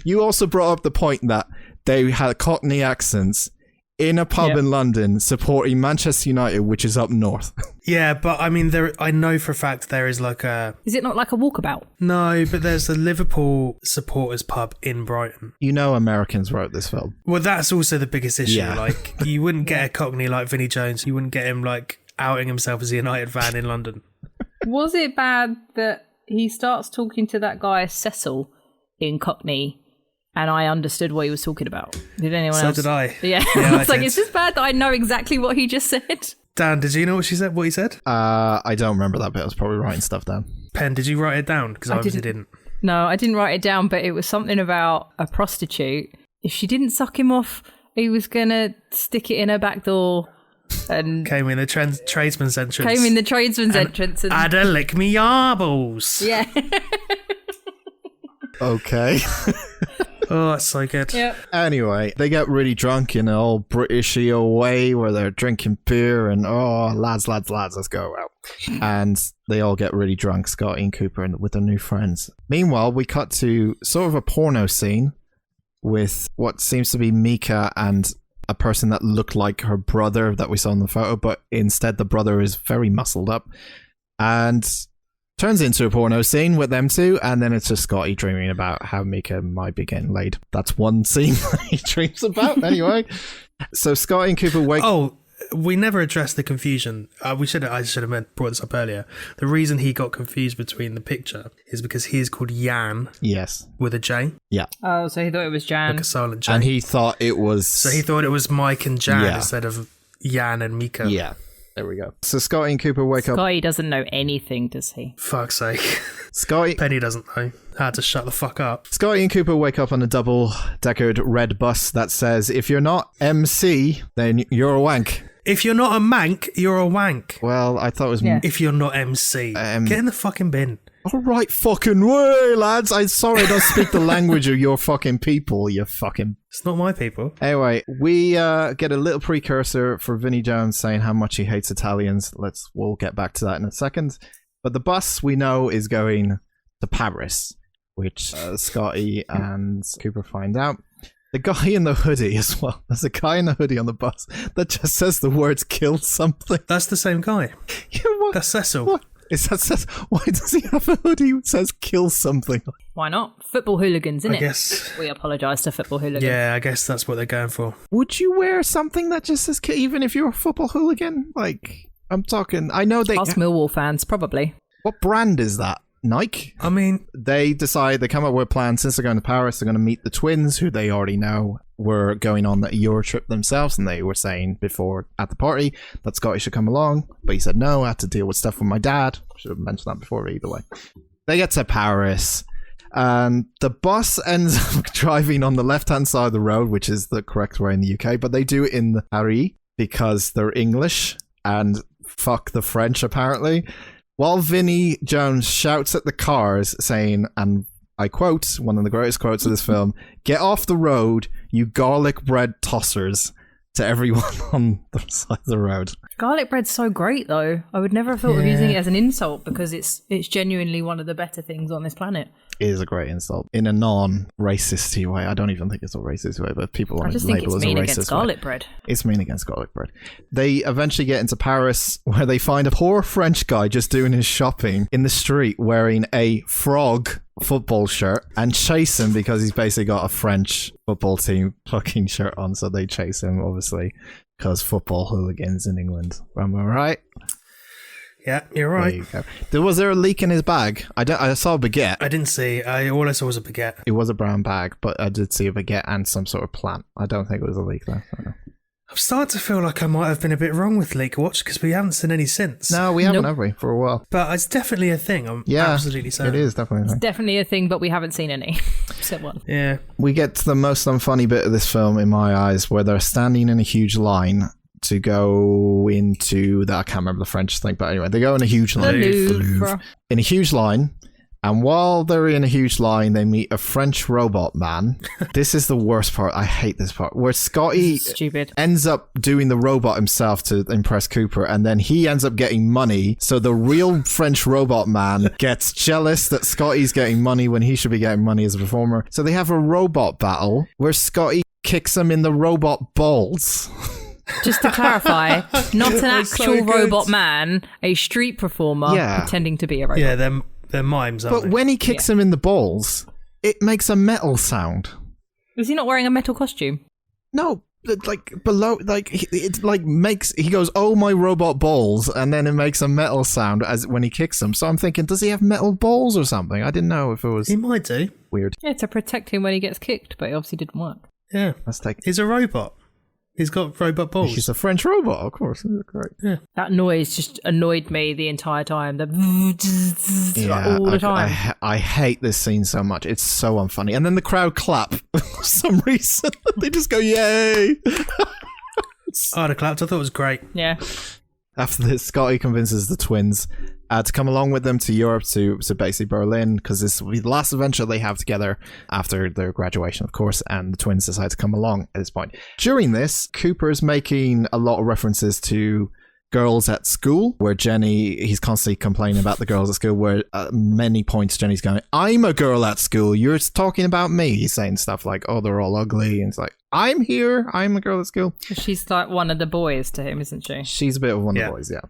You also brought up the point that they had Cockney accents in a pub in London supporting Manchester United, which is up north. Yeah, but I mean, I know for a fact there is like a... Is it not like a walkabout? No, but there's a Liverpool supporters pub in Brighton. You know Americans wrote this film. Well, that's also the biggest issue. Yeah. Like, you wouldn't get a Cockney like Vinnie Jones. You wouldn't get him, like, outing himself as a United fan in London. Was it bad that he starts talking to that guy Cecil in Cockney and I understood what he was talking about? Did anyone else? So did I. Yeah. Yeah, I was like, did. is this bad that I know exactly what he just said? Dan, did you know what he said? I don't remember that bit. I was probably writing stuff down. Pen, did you write it down? Because I obviously didn't. No, I didn't write it down, but it was something about a prostitute. If she didn't suck him off, he was going to stick it in her back door. And came in the tradesman's entrance. And I'd a lick me yarbles. Yeah. Okay. Oh, that's so good. Yep. Anyway, they get really drunk in an old Britishy way where they're drinking beer and, lads, let's go out. And they all get really drunk, Scotty and Cooper, and with their new friends. Meanwhile, we cut to sort of a porno scene with what seems to be Mika and a person that looked like her brother that we saw in the photo, but instead the brother is very muscled up. And turns into a porno scene with them two, and then it's just Scotty dreaming about how Mika might be getting laid. That's one scene that he dreams about, anyway. So Scotty and Cooper wake... Oh, we never addressed the confusion. I should have brought this up earlier. The reason he got confused between the picture is because he is called Jan. Yes. With a J. Yeah. Oh, so he thought it was Jan. Like a silent J. And he thought it was... So he thought it was Mike and Jan instead of Jan and Mika. Yeah. There we go. So Scotty and Cooper wake up... Scotty doesn't know anything, does he? Fuck's sake. Scotty... Penny doesn't know. Had to shut the fuck up. Scotty and Cooper wake up on a double-deckered red bus that says, if you're not MC, then you're a wank. If you're not a mank, you're a wank. Well, I thought it was... Yeah. If you're not MC. Get in the fucking bin. All right, fucking way, lads. I'm sorry I don't speak the language of your fucking people, you fucking... It's not my people. Anyway, we get a little precursor for Vinnie Jones saying how much he hates Italians. We'll get back to that in a second. But the bus, we know, is going to Paris, which Scotty and Cooper find out. The guy in the hoodie as well. There's a guy in the hoodie on the bus that just says the words kill something. That's the same guy. Yeah, what? That's Cecil. What? Is that Cecil? Why does he have a hoodie that says kill something? Why not? Football hooligans, isn't I it? guess. We apologise to football hooligans. Yeah, I guess that's what they're going for. Would you wear something that just says kill, even if you're a football hooligan? Like, I'm talking... I know they... Us Millwall fans, probably. What brand is that? Nike? I mean... They come up with a plan. Since they're going to Paris, they're going to meet the twins, who they already know were going on the Eurotrip themselves, and they were saying before at the party that Scotty should come along, but he said no, I had to deal with stuff with my dad. Should have mentioned that before, but either way. They get to Paris, and the bus ends up driving on the left-hand side of the road, which is the correct way in the UK, but they do it in Paris because they're English, and fuck the French, apparently. While Vinnie Jones shouts at the cars saying, and I quote, one of the greatest quotes of this film, "Get off the road, you garlic bread tossers," to everyone on the side of the road. Garlic bread's so great, though. I would never have thought of using it as an insult because it's genuinely one of the better things on this planet. It is a great insult in a non-racist way. I don't even think it's a racist way, but people want to label it as a racist way. I just think it's mean against garlic bread. It's mean against garlic bread. They eventually get into Paris, where they find a poor French guy just doing his shopping in the street wearing a frog football shirt, and chase him because he's basically got a French football team fucking shirt on, so they chase him, obviously, because football hooligans in England. Am I right? Yeah, you're right. Was there a leak in his bag? I saw a baguette. I didn't see. All I saw was a baguette. It was a brown bag, but I did see a baguette and some sort of plant. I don't think it was a leak, though. I don't know. I'm starting to feel like I might have been a bit wrong with Leak Watch because we haven't seen any since. No, we haven't, have we, for a while? But it's definitely a thing. I'm absolutely certain. It is definitely a thing. It's definitely a thing, but we haven't seen any. Except one. Yeah. We get to the most unfunny bit of this film, in my eyes, where they're standing in a huge line to go into I can't remember the French thing, but anyway, they go in a huge line. In a huge line. And while they're in a huge line, they meet a French robot man. This is the worst part. I hate this part. Where Scotty ends up doing the robot himself to impress Cooper, and then he ends up getting money. So the real French robot man gets jealous that Scotty's getting money when he should be getting money as a performer. So they have a robot battle where Scotty kicks him in the robot balls. Just to clarify, not an actual robot man, a street performer pretending to be a robot. Yeah, they're mimes, aren't they? But when he kicks him in the balls, it makes a metal sound. Is he not wearing a metal costume? No, like below, like it like makes, he goes, "Oh, my robot balls," and then it makes a metal sound as when he kicks them. So I'm thinking, does he have metal balls or something? I didn't know if it was. He might do. Weird. Yeah, to protect him when he gets kicked, but it obviously didn't work. Yeah, he's a robot. He's got robot balls. He's a French robot, of course. Great. Yeah. That noise just annoyed me the entire time. All the time. I hate this scene so much. It's so unfunny. And then the crowd clap for some reason. They just go, "Yay!" I'd have clapped. I thought it was great. Yeah. After this, Scotty convinces the twins to come along with them to Europe, to basically Berlin, because this will be the last adventure they have together after their graduation, of course, and the twins decide to come along at this point. During this, Cooper's making a lot of references to girls at school, where he's constantly complaining about the girls at school, where at many points Jenny's going, "I'm a girl at school, you're talking about me." He's saying stuff like, "Oh, they're all ugly," and it's like, "I'm here, I'm a girl at school." She's like one of the boys to him, isn't she? She's a bit of one of the boys, yeah.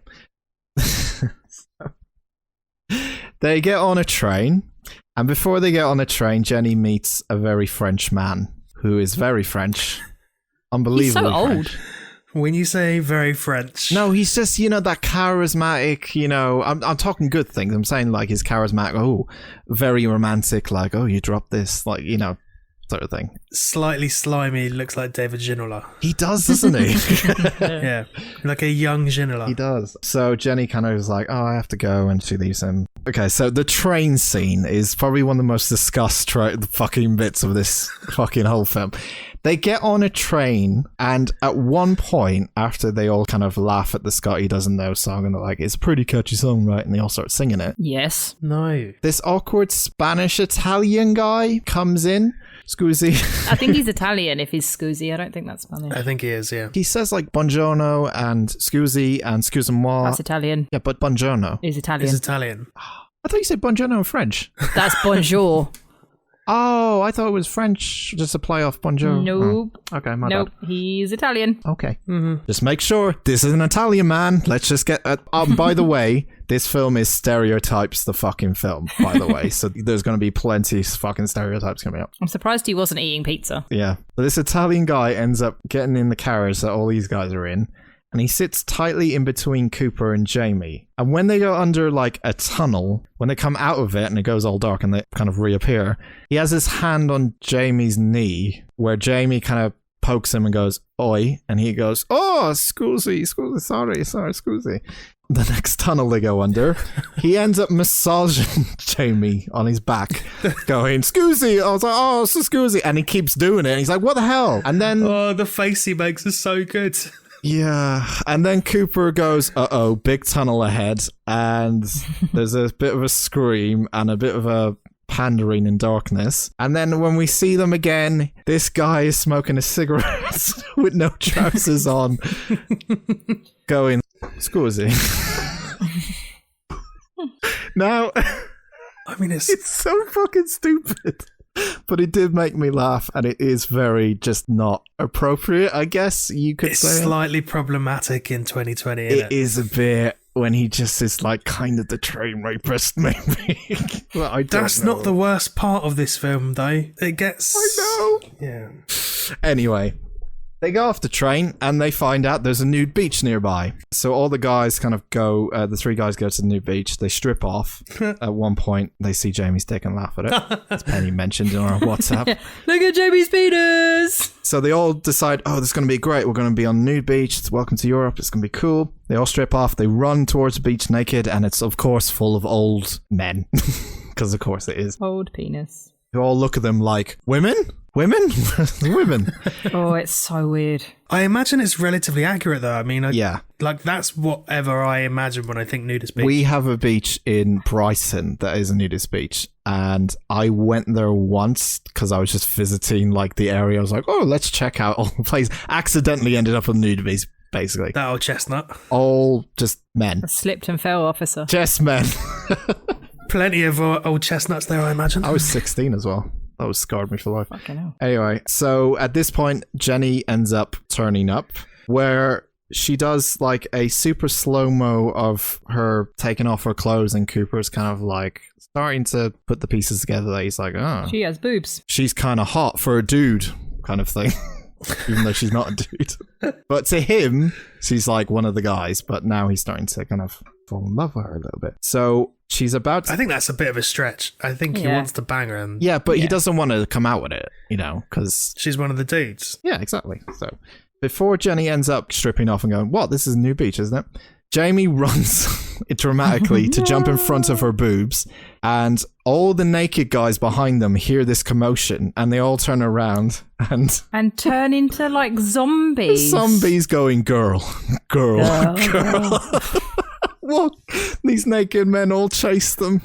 They get on a train, and before they get on a train, Jenny meets a very French man who is very French. Unbelievably He's so old. French. When you say very French. No, he's just, that charismatic, I'm talking good things. I'm saying like he's charismatic, very romantic, like, "Oh, you dropped this," like, sort of thing. Slightly slimy, looks like David Ginola. He does, doesn't he? Yeah, like a young Ginola. He does. So Jenny kind of is like, "Oh, I have to go," and she leaves him. Okay, so the train scene is probably one of the most discussed fucking bits of this fucking whole film. They get on a train, and at one point, after they all kind of laugh at the Scotty Doesn't Know song, and they're like, "It's a pretty catchy song, right?" And they all start singing it. Yes. No. This awkward Spanish-Italian guy comes in. Scusi. I think he's Italian if he's Scusi. I don't think that's Spanish. I think he is, yeah. He says like buongiorno and scusi and scusez-moi. That's Italian. Yeah, but buongiorno Is Italian. He's Italian. I thought you said buongiorno in French. That's bonjour. Oh, I thought it was French, just a play off bonjour. Nope. Oh. Okay, my Nope. bad. He's Italian. Okay. Just make sure this is an Italian man. Let's just get... by the way, this film is stereotypes the fucking film, by the way. So there's going to be plenty of fucking stereotypes coming up. I'm surprised he wasn't eating pizza. Yeah. So this Italian guy ends up getting in the carriage that all these guys are in, and he sits tightly in between Cooper and Jamie. And when they go under like a tunnel, when they come out of it and it goes all dark and they kind of reappear, he has his hand on Jamie's knee, where Jamie kind of pokes him and goes, "Oi," and he goes, "Oh, scusi, sorry, scusi." The next tunnel they go under, he ends up massaging Jamie on his back, going, "Scusi." I was like, "Oh, so scusi," and he keeps doing it, and he's like, "What the hell?" And then, oh, the face he makes is so good. Yeah, and then Cooper goes, "Uh-oh, big tunnel ahead," and there's a bit of a scream and a bit of a pandering in darkness. And then when we see them again, this guy is smoking a cigarette with no trousers on, going, "Scusi." Now, I mean, it's so fucking stupid. But it did make me laugh, and it is very just not appropriate, I guess you could say. It's slightly problematic in 2020, isn't it? It is a bit when he just is like kind of the train rapist, maybe. Well, I don't That's know. not the worst part of this film, though. It gets... I know. Yeah. Anyway, they go off the train and they find out there's a nude beach nearby. So all the guys kind of go, the three guys go to the nude beach. They strip off. At one point, they see Jamie's dick and laugh at it. As Penny mentioned in our WhatsApp. Look at Jamie's penis! So they all decide, "Oh, this is going to be great. We're going to be on the nude beach. It's welcome to Europe. It's going to be cool." They all strip off. They run towards the beach naked, and it's, of course, full of old men. Because, of course, it is. Old penis. You all look at them like, "Women? Women? Women?" Oh, it's so weird. I imagine it's relatively accurate, though. I mean, Yeah. like, that's whatever I imagine when I think nudist beach. We have a beach in Brighton that is a nudist beach, and I went there once because I was just visiting like the area. I was like, "Oh, let's check out all the place." Accidentally ended up on nudist beach, basically. That old chestnut. All just men. A slipped and fell officer. Just men. Plenty of old chestnuts there, I imagine. I was 16 as well. That was scarred me for life. Fucking hell. Anyway, so at this point, Jenny ends up turning up, where she does like a super slow-mo of her taking off her clothes, and Cooper's kind of like starting to put the pieces together that he's like, oh. She has boobs. She's kind of hot for a dude kind of thing. Even though she's not a dude. But to him, she's like one of the guys, but now he's starting to kind of fall in love with her a little bit. So she's about to... I think that's a bit of a stretch. I think he wants to bang her. And yeah, but he doesn't want to come out with it, you know, because... she's one of the dudes. Yeah, exactly. So before Jenny ends up stripping off and going, what, this is a new beach, isn't it? Jamie runs dramatically to jump in front of her boobs, and all the naked guys behind them hear this commotion, and they all turn around and turn into like zombies. Zombies going, girl. What? These naked men all chase them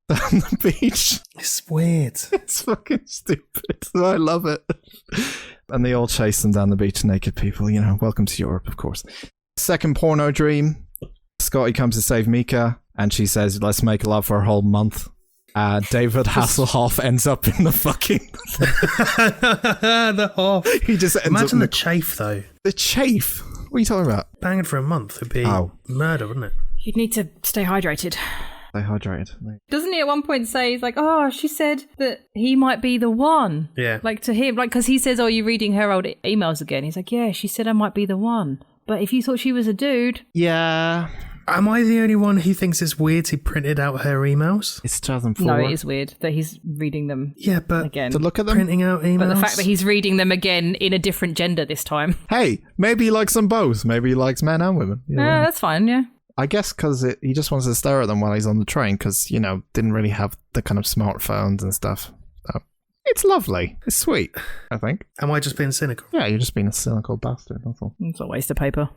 down the beach. It's weird. It's fucking stupid. I love it. And they all chase them down the beach, naked people. You know, welcome to Europe, of course. Second porno dream. Scotty comes to save Mika, and she says, let's make love for a whole month. David Hasselhoff ends up in the fucking... The Hoff. He just ends Imagine up the chafe, though. The chafe? What are you talking about? Banging for a month would be murder, wouldn't it? You'd need to stay hydrated. Stay hydrated. Doesn't he at one point say, he's like, oh, she said that he might be the one. Yeah. Like to him, like, because he says, oh, you're reading her old emails again. He's like, yeah, she said I might be the one. But if you thought she was a dude... Yeah. Am I the only one who thinks it's weird he printed out her emails? It's 2004. No, it is weird that he's reading them again. To look at them? Printing out emails? But the fact that he's reading them again in a different gender this time. Hey, maybe he likes them both. Maybe he likes men and women. Yeah, that's fine, yeah. I guess because he just wants to stare at them while he's on the train because, you know, didn't really have the kind of smartphones and stuff. So it's lovely. It's sweet, I think. Am I just being cynical? Yeah, you're just being a cynical bastard, that's all. It's a waste of paper.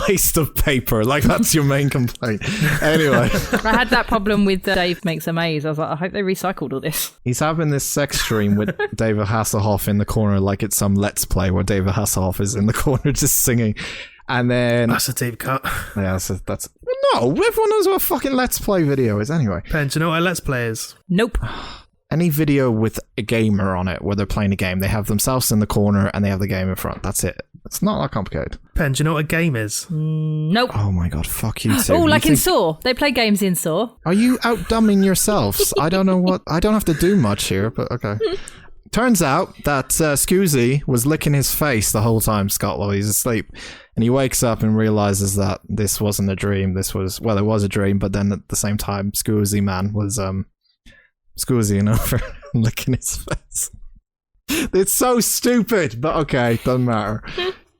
Waste of paper. Like, that's your main complaint. Anyway. I had that problem with Dave Makes a Maze. I was like, I hope they recycled all this. He's having this sex stream with David Hasselhoff in the corner like it's some Let's Play where David Hasselhoff is in the corner just singing. And then... That's a deep cut. Yeah, that's... No, everyone knows what a fucking Let's Play video is anyway. Ben, do you know what a Let's Play is? Nope. Any video with a gamer on it where they're playing a game, they have themselves in the corner and they have the game in front. That's it. It's not that complicated. Ben, do you know what a game is? Nope. Oh my god, fuck you too. Oh, like in Saw. They play games in Saw. Are you outdumbing yourselves? I don't know what... I don't have to do much here, but okay. Turns out that Scoozy was licking his face the whole time, Scott, while he's asleep. And he wakes up and realizes that this wasn't a dream. This was... Well, it was a dream, but then at the same time, Scoozy Man was... Scoozying over and licking his face. It's so stupid, but okay, doesn't matter.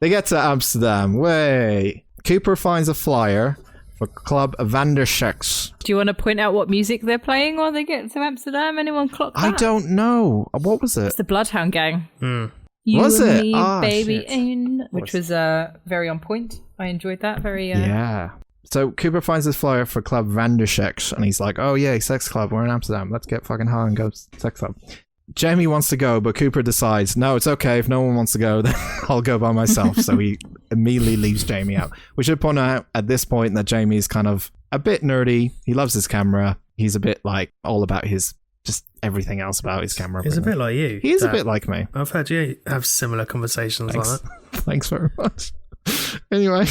They get to Amsterdam. Way. Cooper finds a flyer for Club Vandersheks. Do you want to point out what music they're playing while they get to Amsterdam? Anyone clock that? I don't know. What was it? It's the Bloodhound Gang. Mm. You was and it? Me, baby, shit. in, which was very on point. I enjoyed that. Very. Yeah. So Cooper finds this flyer for Club Vandersheks, and he's like, oh yeah, sex club, we're in Amsterdam, let's get fucking high and go sex club. Jamie wants to go, but Cooper decides, no, it's okay, if no one wants to go, then I'll go by myself. So he immediately leaves Jamie out. We should point out at this point that Jamie's kind of a bit nerdy, he loves his camera, he's a bit like all about his, just everything else about his camera. He's a bit like you. He is a bit like me. I've heard you have similar conversations Thanks. like that. Thanks very much. Anyway...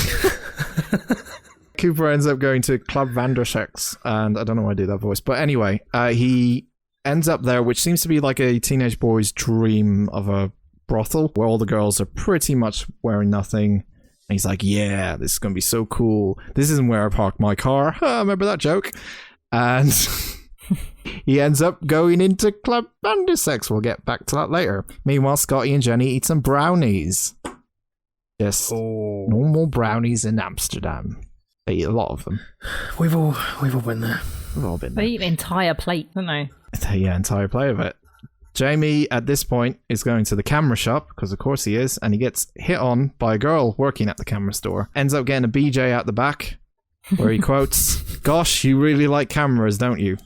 Cooper ends up going to Club Vandersheks, and I don't know why I do that voice, but anyway, he ends up there, which seems to be like a teenage boy's dream of a brothel, where all the girls are pretty much wearing nothing, and he's like, yeah, this is going to be so cool. This isn't where I parked my car. Remember that joke? And he ends up going into Club Vandersheks. We'll get back to that later. Meanwhile, Scotty and Jenny eat some brownies. Just normal brownies in Amsterdam. They eat a lot of them. We've all been there. We've all been there. They eat an entire plate, don't they? Yeah, entire plate of it. Jamie, at this point, is going to the camera shop, because of course he is, and he gets hit on by a girl working at the camera store. Ends up getting a BJ out the back, where he quotes, gosh, you really like cameras, don't you?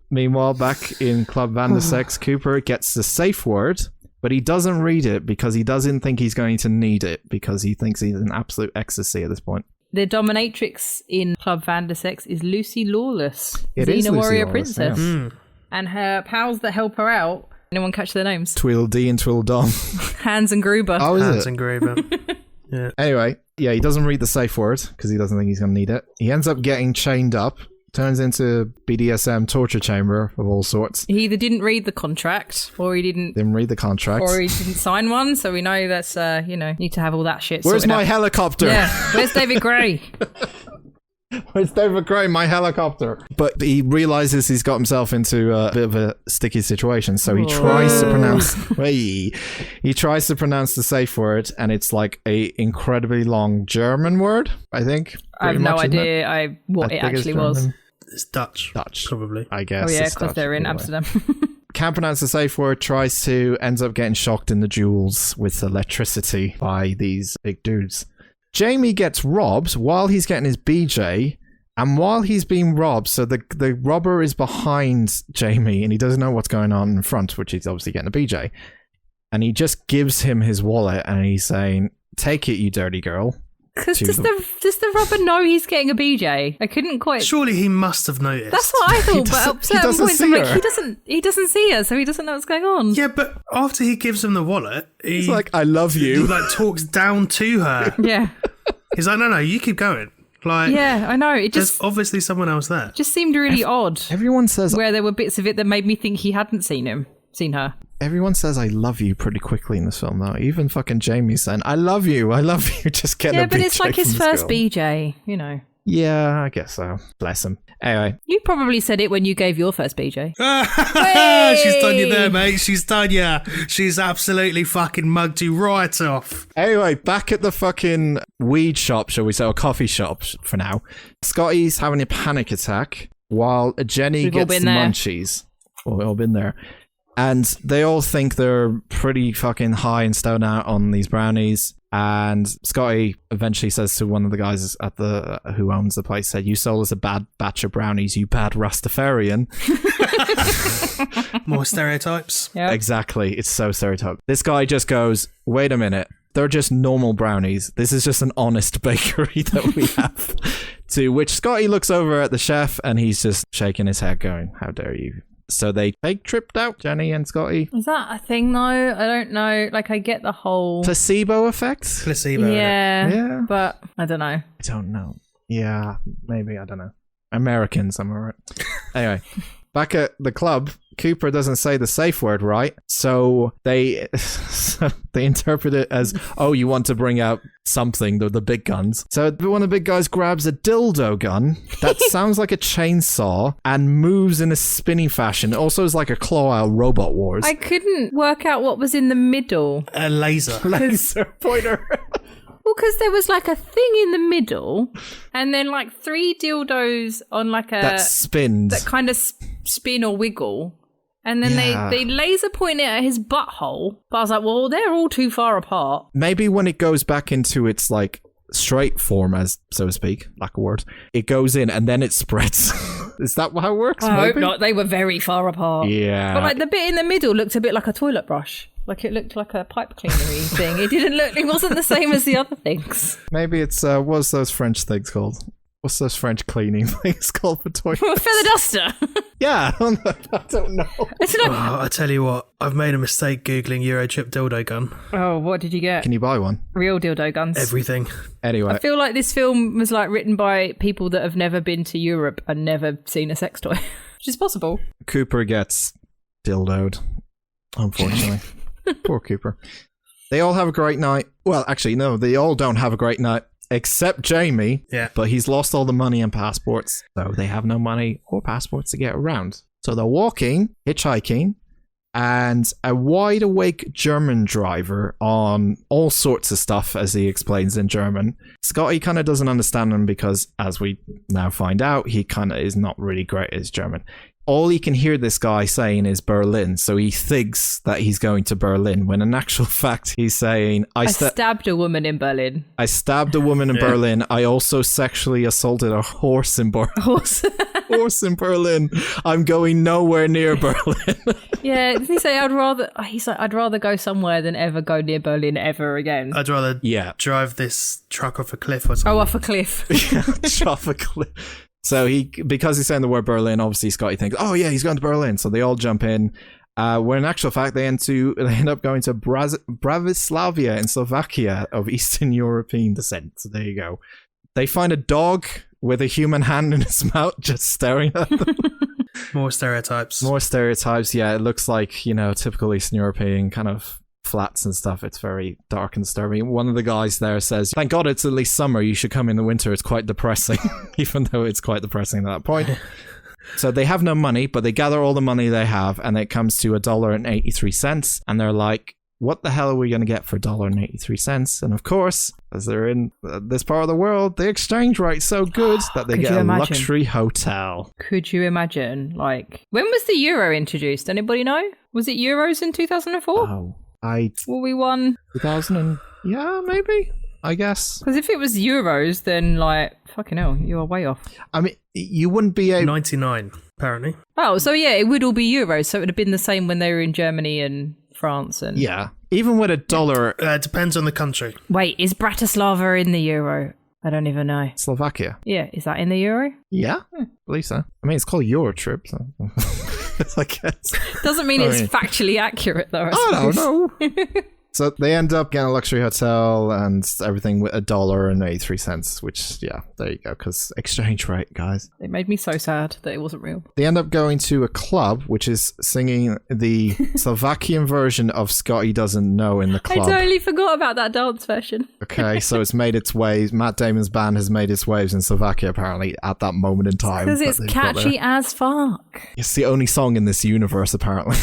Meanwhile, back in Club Vandersheks, Cooper gets the safe word, but he doesn't read it because he doesn't think he's going to need it because he thinks he's in absolute ecstasy at this point. The dominatrix in Club Vandersheks is Lucy Lawless. It is Xena Lucy Warrior Lawless, Princess. yeah. and her pals that help her out. Anyone catch their names? Tweedledee and Tweedledum. Hans and Gruber. Oh, is Hans it? and Gruber. Yeah. Anyway, yeah, he doesn't read the safe word because he doesn't think he's going to need it. He ends up getting chained up, turns into BDSM torture chamber of all sorts. He either didn't read the contract, or he didn't read the contract, or he didn't sign one. So we know that's need to have all that shit. Where's sorted my out. helicopter? Yeah, where's David Gray? Where's David Gray? My helicopter. But he realizes he's got himself into a bit of a sticky situation, so he tries to pronounce. He tries to pronounce the safe word, and it's like a incredibly long German word. I think. I have no idea what I it think it's actually was. German. It's Dutch. Dutch, probably. I guess. Oh yeah, it's because Dutch, they're in anyway. Amsterdam. Can't pronounce the safe word. Ends up getting shocked in the jewels with electricity by these big dudes. Jamie gets robbed while he's getting his BJ, and while he's being robbed, so the robber is behind Jamie and he doesn't know what's going on in front, which he's obviously getting a BJ, and he just gives him his wallet and he's saying, "Take it, you dirty girl." Because does the robber know he's getting a BJ? I couldn't quite. Surely he must have noticed. That's what I thought, but at certain points I'm like, he doesn't see her, so he doesn't know what's going on. Yeah, but after he gives him the wallet, he's like, "I love He you." like talks down to her. Yeah. He's like, "No, you keep going." Like, yeah, I know. It there's just obviously someone else there. just seemed really odd. Everyone says where there were bits of it that made me think he hadn't seen her. Everyone says "I love you" pretty quickly in this film, though. Even fucking Jamie's saying "I love you." Just getting a BJ. Yeah, but it's like his from first this girl. BJ, you know. Yeah, I guess so. Bless him. Anyway, You probably said it when you gave your first BJ. She's done you there, mate. She's done you. She's absolutely fucking mugged you right off. Anyway, back at the fucking weed shop, shall we say, or coffee shop for now. Scotty's having a panic attack while Jenny We've all gets the been there. munchies. Well, we've all been there. And they all think they're pretty fucking high and stoned out on these brownies. And Scotty eventually says to one of the guys at who owns the place, said, "You sold us a bad batch of brownies, you bad Rastafarian." More stereotypes. Yep. Exactly. It's so stereotyped. This guy just goes, "Wait a minute. They're just normal brownies. This is just an honest bakery that we have." To which Scotty looks over at the chef and he's just shaking his head going, "How dare you?" So they fake tripped out, Jenny and Scotty. Is that a thing though? I don't know. Like I get the whole Placebo effect? Placebo. innit? Yeah. But I don't know. I don't know. Yeah, maybe. I don't know. Americans, am I right? Anyway, back at the club, Cooper doesn't say the safe word right, so they interpret it as, "Oh, you want to bring out something, the big guns." So one of the big guys grabs a dildo gun that sounds like a chainsaw and moves in a spinny fashion. It also is like a claw out Robot Wars. I couldn't work out what was in the middle. A laser. Laser pointer. Well, because there was like a thing in the middle, and then like 3 dildos on like a that spins. that kind of spin or wiggle, and then Yeah. they laser point it at his butthole. But I was like, well, they're all too far apart. Maybe when it goes back into its like straight form, as so to speak, lack of word, it goes in and then it spreads. Is that how it works? I hope Maybe? not. They were very far apart. Yeah. But like the bit in the middle looked a bit like a toilet brush. Like it looked like a pipe cleanery thing. It didn't look. It wasn't the same as the other things. Maybe it's what's those French things called? What's those French cleaning things called for toilets? Feather duster. Yeah, I don't know. I don't know. Oh, I tell you what, I've made a mistake googling Eurotrip dildo gun. Oh, what did you get? Can you buy one? Real dildo guns. Everything. Anyway, I feel like this film was like written by people that have never been to Europe and never seen a sex toy, which is possible. Cooper gets dildoed, unfortunately. Poor Cooper. They all have a great night. Well, actually, no, they all don't have a great night, except Jamie. Yeah. But he's lost all the money and passports, so they have no money or passports to get around. So they're walking, hitchhiking, and a wide awake German driver on all sorts of stuff, as he explains in German. Scotty kind of doesn't understand him because, as we now find out, he kind of is not really great at his German. All he can hear this guy saying is Berlin, so he thinks that he's going to Berlin, when in actual fact he's saying, I stabbed a woman in Berlin. I stabbed a woman in Berlin. I also sexually assaulted a horse in Berlin. Horse in Berlin. I'm going nowhere near Berlin. Yeah, did he say I'd rather go somewhere than ever go near Berlin ever again? I'd rather Yeah. drive this truck off a cliff or something. Oh, off a cliff. Off a cliff. So because he's saying the word Berlin, obviously Scotty thinks, oh yeah, he's going to Berlin. So they all jump in. Where in actual fact, they end up going to Bratislava in Slovakia of Eastern European descent. So there you go. They find a dog with a human hand in its mouth just staring at them. More stereotypes. Yeah, it looks like, typical Eastern European kind of flats and stuff. It's very dark and disturbing. One of the guys there says, thank God it's at least summer. You should come in the winter. It's quite depressing, even though it's quite depressing at that point. So they have no money, but they gather all the money they have, and it comes to $1.83. And they're like, what the hell are we going to get for $1.83? And of course, as they're in this part of the world, the exchange rate's so good that they get a luxury hotel. Could you imagine? Like, when was the euro introduced? Anybody know? Was it euros in 2004? Oh, Well, we won 2000 yeah, maybe. I guess. Because if it was euros, then fucking hell, you are way off. I mean, you wouldn't be able... 99, apparently. Oh, so yeah, it would all be euros. So it would have been the same when they were in Germany and France and... Yeah. Even with $1... It depends on the country. Wait, is Bratislava in the euro? I don't even know. Slovakia. Yeah, is that in the euro? Yeah, I believe so. I mean, it's called Eurotrip, so... I guess. Doesn't mean it's factually accurate, though, I don't know. So they end up getting a luxury hotel and everything with $1.83, which, yeah, there you go, because exchange rate, guys. It made me so sad that it wasn't real. They end up going to a club, which is singing the Slovakian version of Scotty Doesn't Know in the club. I totally forgot about that dance version. Okay, so it's made its ways. Matt Damon's band has made its waves in Slovakia, apparently, at that moment in time. Because it's catchy as fuck. It's the only song in this universe, apparently.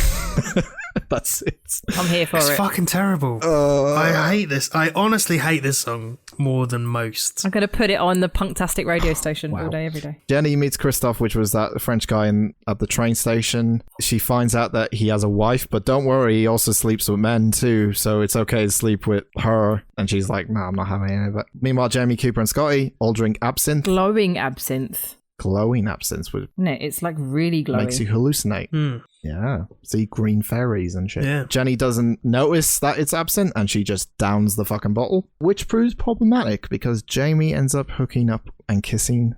That's it. I'm here for It's it. fucking terrible. I hate this. I honestly hate this song more than most. I'm going to put it on the Punktastic radio station all day, every day. Jenny meets Christoph, which was that French guy at the train station. She finds out that he has a wife, but don't worry, he also sleeps with men too, so it's okay to sleep with her. And she's like, no, I'm not having any of it. Meanwhile, Jamie, Cooper, and Scotty all drink absinthe. Glowing absinthe. Glowing absinthe. No, it's like really glowing. Makes you hallucinate. Yeah. See green fairies and shit. Yeah. Jenny doesn't notice that it's absinthe and she just downs the fucking bottle, which proves problematic because Jamie ends up hooking up and kissing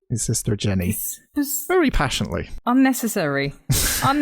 his sister Jenny very passionately. Unnecessary. I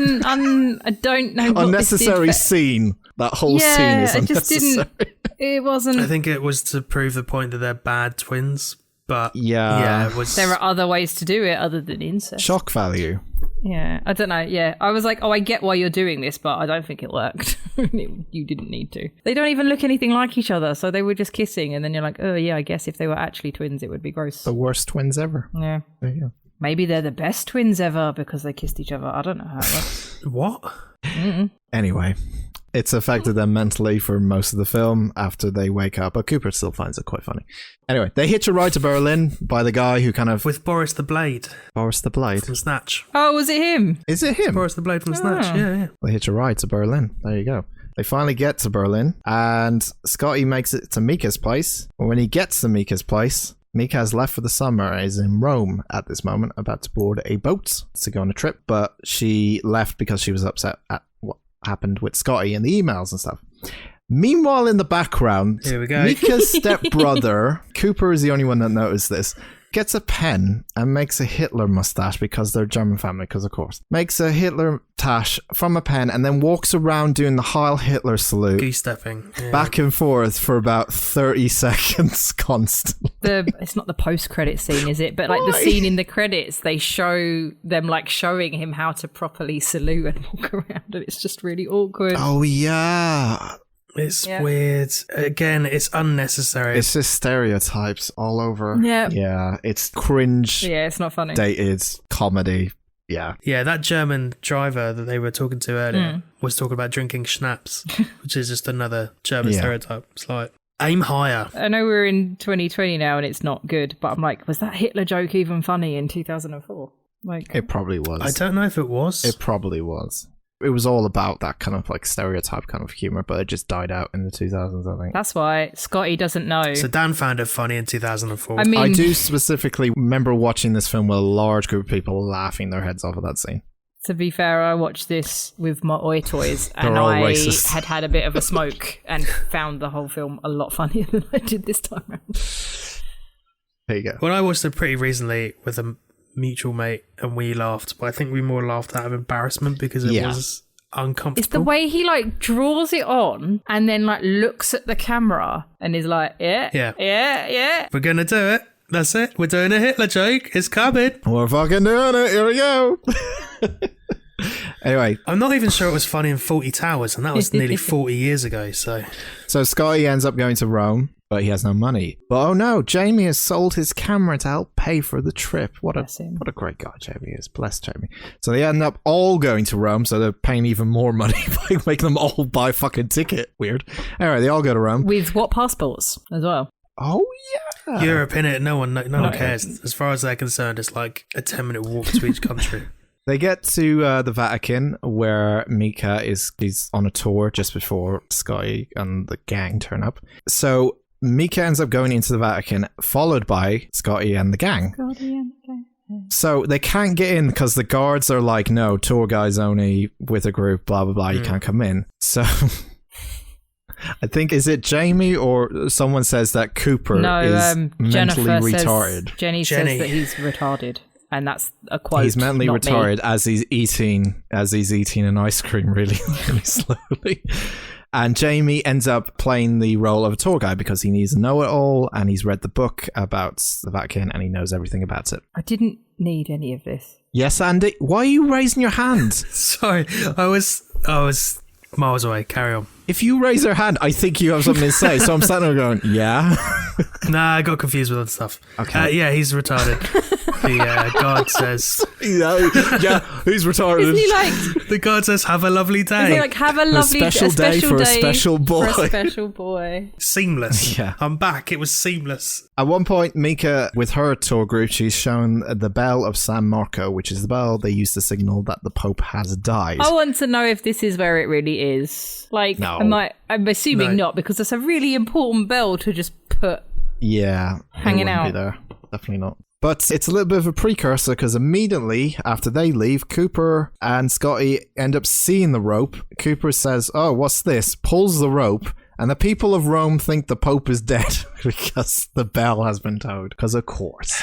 don't know what unnecessary this did scene. That whole scene is unnecessary. Just didn't. It wasn't. I think it was to prove the point that they're bad twins, but yeah, it was... There are other ways to do it other than incest. Shock value. Yeah, I don't know. Yeah, I was like, oh, I get why you're doing this, but I don't think it worked. You didn't need to. They don't even look anything like each other, so they were just kissing, and then you're like, oh yeah, I guess if they were actually twins, it would be gross. The worst twins ever. Yeah. There you go. Maybe they're the best twins ever because they kissed each other. I don't know how it works. What? Anyway, it's affected them mentally for most of the film after they wake up, but Cooper still finds it quite funny. Anyway, they hitch a ride to Berlin by the guy who kind of... With Boris the Blade. Boris the Blade? From Snatch. Oh, was it him? Is it him? Boris the Blade from Snatch, yeah. They hitch a ride to Berlin. There you go. They finally get to Berlin, and Scotty makes it to Mika's place. But when he gets to Mika's place, Mika has left for the summer and is in Rome at this moment, about to board a boat to go on a trip. But she left because she was upset at what happened with Scotty and the emails and stuff. Meanwhile, in the background, here we go. Mika's stepbrother, Cooper is the only one that noticed this, gets a pen and makes a Hitler mustache because they're a German family, because of course. Makes a Hitler tash from a pen and then walks around doing the Heil Hitler salute. Goose stepping. Yeah. Back and forth for about 30 seconds constantly. It's not the post-credit scene, is it? But like the scene in the credits, they show them like showing him how to properly salute and walk around, and it's just really awkward. Oh yeah. It's weird. Again, it's unnecessary. It's just stereotypes all over. Yeah. Yeah, it's cringe. Yeah, it's not funny. Dated comedy. Yeah. Yeah, that German driver that they were talking to earlier was talking about drinking schnapps, which is just another German stereotype. It's like, aim higher. I know we're in 2020 now and it's not good, but I'm like, was that Hitler joke even funny in 2004? Like, it probably was. I don't know if it was. It probably was. It was all about that kind of like stereotype kind of humor, but it just died out in the 2000s, I think. That's why Scotty doesn't know. So Dan found it funny in 2004. I mean, I do specifically remember watching this film with a large group of people laughing their heads off at that scene. To be fair, I watched this with my Oi toys and all I racist. had a bit of a smoke and found the whole film a lot funnier than I did this time around. There you go. When I watched it pretty recently with mutual mate, and we laughed. But I think we more laughed out of embarrassment because it was uncomfortable. It's the way he like draws it on and then like looks at the camera and is like, yeah. We're gonna do it. That's it. We're doing a Hitler joke. It's coming. We're fucking doing it. Here we go. Anyway, I'm not even sure it was funny in 40 Towers, and that was nearly 40 years ago. So Scotty ends up going to Rome, but he has no money. But oh no, Jamie has sold his camera to help pay for the trip. What a great guy Jamie is. Bless Jamie. So they end up all going to Rome, so they're paying even more money by making them all buy a fucking ticket. Weird. Anyway, they all go to Rome. With what passports as well? Oh yeah. Europe, innit? No one cares. As far as they're concerned, it's like a 10-minute walk to each country. They get to the Vatican, where Mika is on a tour just before Scotty and the gang turn up. So Mika ends up going into the Vatican, followed by Scotty and the gang. So they can't get in because the guards are like, no, tour guides only with a group, blah, blah, blah, you can't come in. So I think, is it Jamie or someone says that Cooper is mentally retarded? Jenny says that he's retarded. And that's a quote. He's mentally not retarded me. as he's eating an ice cream really, really slowly. And Jamie ends up playing the role of a tour guide because he needs a know-it-all and he's read the book about the Vatican and he knows everything about it. I didn't need any of this. Yes, Andy. Why are you raising your hand? Sorry, I was miles away. Carry on. If you raise your hand, I think you have something to say. So I'm sitting there going, yeah. Nah, I got confused with other stuff. Okay. Yeah, he's retarded. The guard says... Yeah, he's retarded. Isn't he like... The guard says, have a lovely day. Isn't he like, have a lovely day? Special day for a special boy. For a special boy. Seamless. Yeah. I'm back. It was seamless. At one point, Mika, with her tour group, she's shown the bell of San Marco, which is the bell they use to signal that the Pope has died. I want to know if this is where it really is. Like, No. I'm assuming No. not, because it's a really important bell to just put hanging out. Be there. Definitely not. But it's a little bit of a precursor because immediately after they leave, Cooper and Scotty end up seeing the rope. Cooper says, oh, what's this? Pulls the rope. And the people of Rome think the Pope is dead because the bell has been towed. Because of course.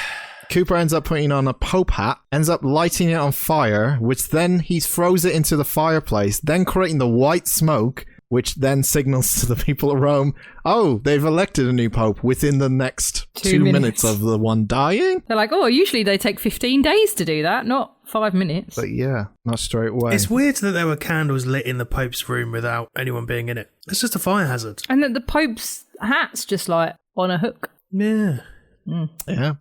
Cooper ends up putting on a Pope hat, ends up lighting it on fire, which then he throws it into the fireplace, then creating the white smoke, which then signals to the people of Rome, oh, they've elected a new pope within the next 2 minutes of the one dying. They're like, oh, usually they take 15 days to do that, not 5 minutes. But yeah, not straight away. It's weird that there were candles lit in the Pope's room without anyone being in it. It's just a fire hazard. And that the Pope's hat's just like on a hook. Yeah. Yeah.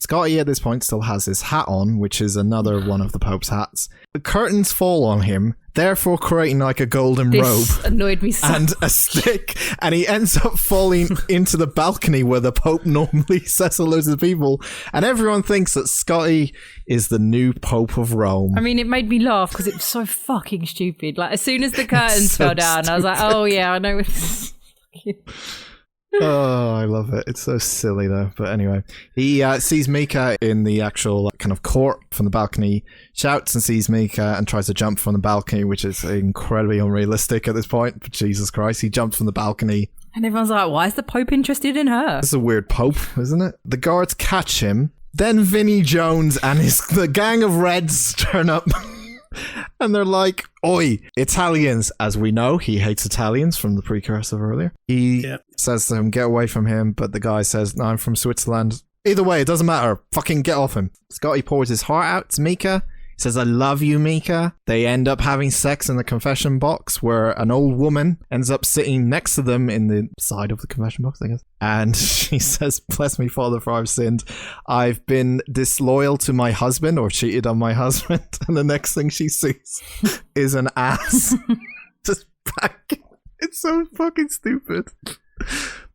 Scotty at this point still has his hat on, which is another one of the Pope's hats. The curtains fall on him, therefore creating like a golden robe. This annoyed me so and a stick, and he ends up falling into the balcony where the Pope normally says hello to the people, and everyone thinks that Scotty is the new Pope of Rome. I mean, it made me laugh because it was so fucking stupid. Like, as soon as the curtains so fell down, I was like, oh yeah, I know it's Oh, I love it. It's so silly though. But anyway, he sees Mika in the actual kind of court from the balcony, shouts and sees Mika and tries to jump from the balcony, which is incredibly unrealistic at this point. But Jesus Christ, he jumps from the balcony. And everyone's like, why is the Pope interested in her? This is a weird Pope, isn't it? The guards catch him. Then Vinnie Jones and the gang of Reds turn up. And they're like, oi, Italians. As we know, he hates Italians from the precursor earlier. He says to him, get away from him. But the guy says, no, I'm from Switzerland. Either way, it doesn't matter. Fucking get off him. Scotty pours his heart out to Mika. He says, I love you, Mika. They end up having sex in the confession box where an old woman ends up sitting next to them in the side of the confession box, I guess. And she says, bless me, Father, for I've sinned. I've been disloyal to my husband or cheated on my husband. And the next thing she sees is an ass. Just back. It's so fucking stupid.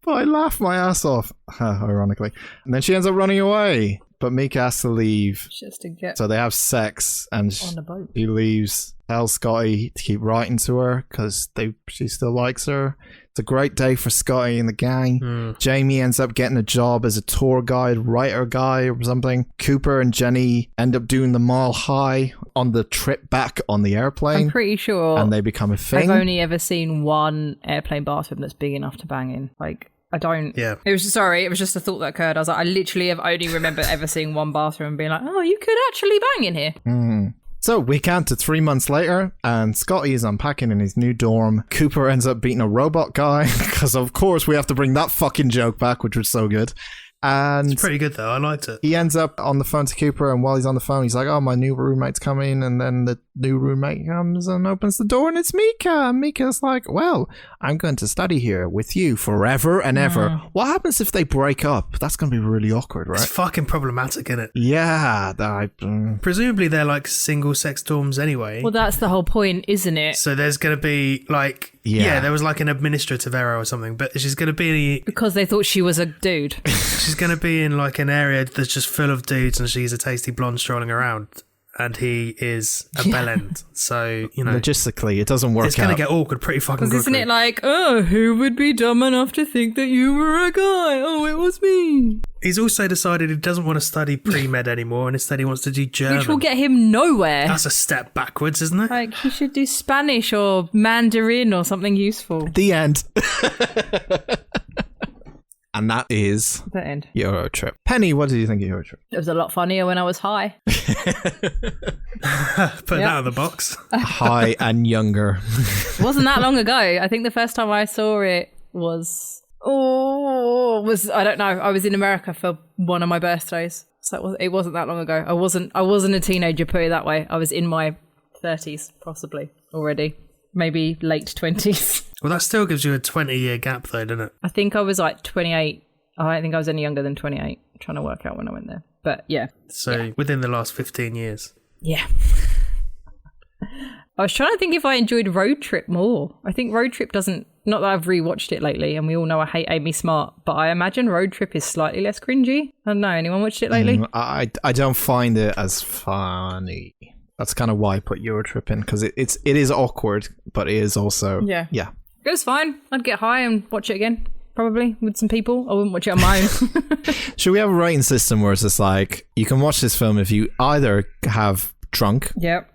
But I laugh my ass off, ironically. And then she ends up running away. But Mika has to leave. Just to get so they have sex and on the boat. He leaves, tells Scotty to keep writing to her because she still likes her. It's a great day for Scotty and the gang. Jamie ends up getting a job as a tour guide, writer guy or something. Cooper and Jenny end up doing the Mile High on the trip back on the airplane. I'm pretty sure. And they become a thing. I've only ever seen one airplane bathroom that's big enough to bang in. Like, I don't. Yeah. It was just a thought that occurred. I was like, I literally have only remember ever seeing one bathroom and being like, oh, you could actually bang in here. So we count to 3 months later, and Scotty is unpacking in his new dorm. Cooper ends up beating a robot guy, because of course we have to bring that fucking joke back, which was so good. And It's pretty good, though. I liked it. he ends up on the phone to Cooper, and while he's on the phone, he's like, oh, my new roommate's coming, and then the new roommate comes and opens the door, and it's Mika. And Mika's like, well, I'm going to study here with you forever and ever. What happens if they break up? That's going to be really awkward, right? It's fucking problematic, isn't it? Yeah. Presumably they're like single-sex dorms anyway. Well, that's the whole point, isn't it? So there's going to be like... Yeah, there was like an administrative error or something, but she's going to be... Because they thought she was a dude. She's going to be in like an area that's just full of dudes and she's a tasty blonde strolling around and he is a bellend. So, you know... Logistically, it doesn't work out. It's going to get awkward pretty fucking quickly. Isn't it like, oh, who would be dumb enough to think that you were a guy? Oh, it was me. He's also decided he doesn't want to study pre-med anymore and instead he wants to do German. Which will get him nowhere. That's a step backwards, isn't it? Like, he should do Spanish or Mandarin or something useful. The end. And that is The end. Eurotrip. Penny, what did you think of Eurotrip? It was a lot funnier when I was high. Put that in the box. High and younger. It wasn't that long ago. I think the first time I saw it was I don't know. I was in America for one of my birthdays, so it wasn't that long ago. I wasn't a teenager, put it that way. I was in my 30s, possibly already, maybe late 20s. Well, that still gives you a 20-year gap, though, doesn't it? I think I was like 28. I don't think I was any younger than 28. I'm trying to work out when I went there, but yeah. So within the last 15 years. Yeah. I was trying to think if I enjoyed Road Trip more. I think Road Trip doesn't... Not that I've rewatched it lately, and we all know I hate Amy Smart, but I imagine Road Trip is slightly less cringy. I don't know. Anyone watched it lately? I don't find it as funny. That's kind of why I put Eurotrip in, because it is awkward, but it is also... Yeah. Yeah. It was fine. I'd get high and watch it again, probably, with some people. I wouldn't watch it on my own. Should we have a rating system where it's just like, you can watch this film if you either have drunk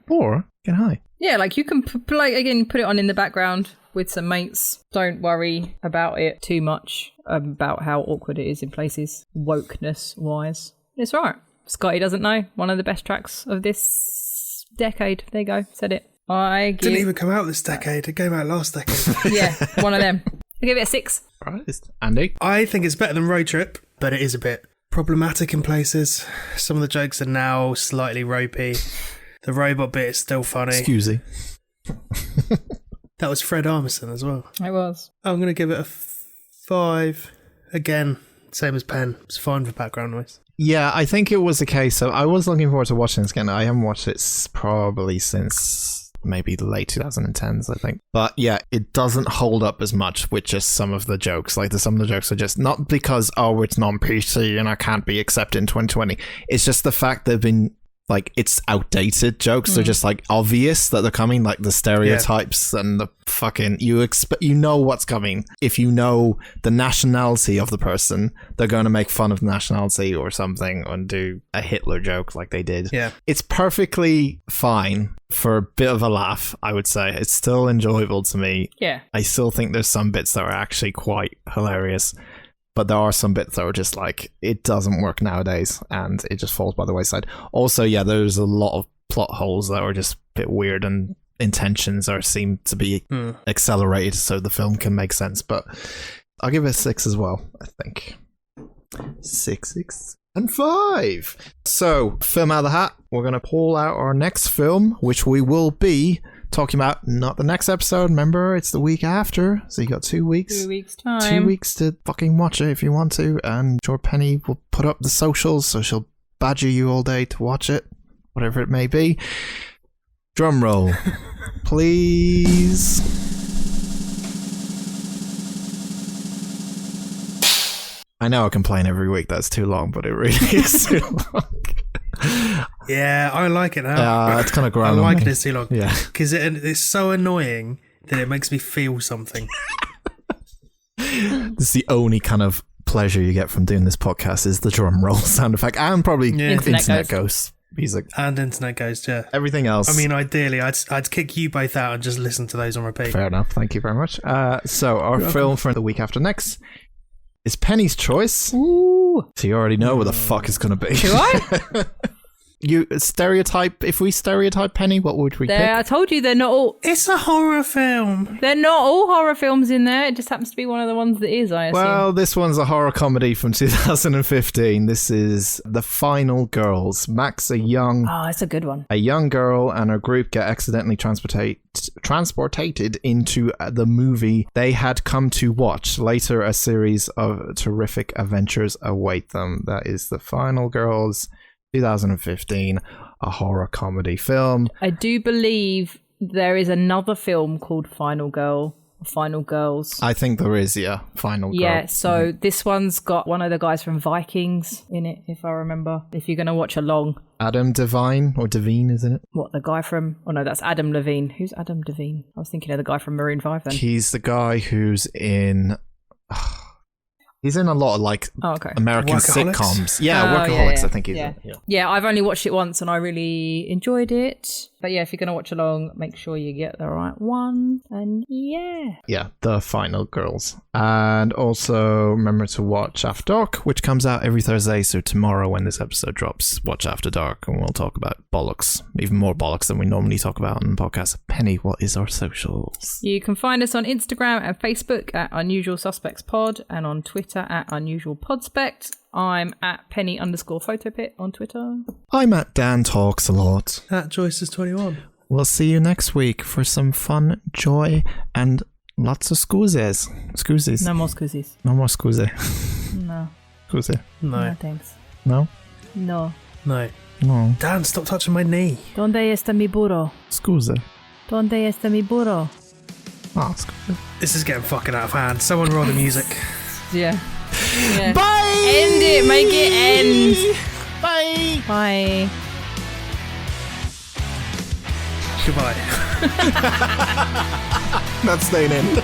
or get high? Yeah, like you can, put it on in the background with some mates. Don't worry about it too much, about how awkward it is in places, wokeness-wise. It's all right. Scotty doesn't know. One of the best tracks of this decade. There you go. Said it. Didn't even come out this decade. It came out last decade. Yeah, one of them. I give it a 6. Right, Andy? I think it's better than Road Trip, but it is a bit problematic in places. Some of the jokes are now slightly ropey. The robot bit is still funny. Excuse me. That was Fred Armisen as well. It was. I'm going to give it a 5. Again, same as Penn. It's fine for background noise. Yeah, I think it was a case of... I was looking forward to watching this again. I haven't watched it probably since... maybe the late 2010s, I think. But yeah, it doesn't hold up as much with just some of the jokes. Like, some of the jokes are just not because, oh, it's non-PC and I can't be accepted in 2020. It's just the fact they've been, like, it's outdated jokes. They're just, like, obvious that they're coming, like the stereotypes and the fucking... You know what's coming. If you know the nationality of the person, they're going to make fun of the nationality or something and do a Hitler joke like they did. Yeah. It's perfectly fine for a bit of a laugh, I would say. It's still enjoyable to me. Yeah. I still think there's some bits that are actually quite hilarious, but there are some bits that are just like, it doesn't work nowadays and it just falls by the wayside. Also, yeah, there's a lot of plot holes that are just a bit weird and intentions seem to be accelerated so the film can make sense, but I'll give it a 6 as well, I think. 6 and 5. So, film out of the hat. We're going to pull out our next film, which we will be talking about not the next episode. Remember, it's the week after. So you got 2 weeks. 2 weeks time. 2 weeks to fucking watch it if you want to. And sure, Penny will put up the socials, so she'll badger you all day to watch it, whatever it may be. Drum roll, please. I know I complain every week that's too long, but it really is too long. Yeah, I like it now. It's kind of grown I on like me. it it's too long. Yeah. Because it's so annoying that it makes me feel something. This is the only kind of pleasure you get from doing this podcast is the drum roll sound effect and probably internet ghosts music. And internet ghosts, yeah. Everything else. I mean, ideally, I'd kick you both out and just listen to those on repeat. Fair enough. Thank you very much. So our film for the week after next is Penny's choice. Ooh. So you already know what the fuck it's going to be. Do I? If we stereotype Penny, what would we pick? I told you they're not all. It's a horror film. They're not all horror films in there. It just happens to be one of the ones that is, I assume. Well, this one's a horror comedy from 2015. This is The Final Girls. Max, Oh, it's a good one. a young girl and her group get accidentally transported into the movie they had come to watch. Later, a series of terrific adventures await them. That is The Final Girls, 2015, a horror comedy film. I do believe there is another film called Final Girls. I think there is, yeah. Final Girl. Yeah, so this one's got one of the guys from Vikings in it, if I remember. If you're going to watch along. Adam Devine, or Devine, isn't it? What, the guy from... Oh, no, that's Adam Levine. Who's Adam Devine? I was thinking of the guy from Maroon 5 then. He's the guy who's in... He's in a lot of American Workaholics? sitcoms. Yeah, Workaholics, yeah. I think he's yeah. in. Yeah, I've only watched it once and I really enjoyed it. But yeah, if you're going to watch along, make sure you get the right one. And yeah. Yeah, The Final Girls. And also remember to watch After Dark, which comes out every Thursday. So tomorrow when this episode drops, watch After Dark and we'll talk about bollocks. Even more bollocks than we normally talk about on the podcast. Penny, what is our socials? You can find us on Instagram and Facebook at Unusual Suspects Pod and on Twitter at Unusual Podspect. I'm at Penny_photopit on Twitter. I'm at Dan Talks a Lot. At Joyce is 21. We'll see you next week for some fun, joy, and lots of scuses. Scuses. No more scusies. No more scuse. No. Scuse. No. No, thanks. No? No. No. No. Dan, stop touching my knee. Donde está mi burro? Scuse. Donde está mi burro? Ah, scuse. This is getting fucking out of hand. Someone roll the music. Yeah. Bye! End it. Make it end. Bye! Bye. Goodbye. That's staying in.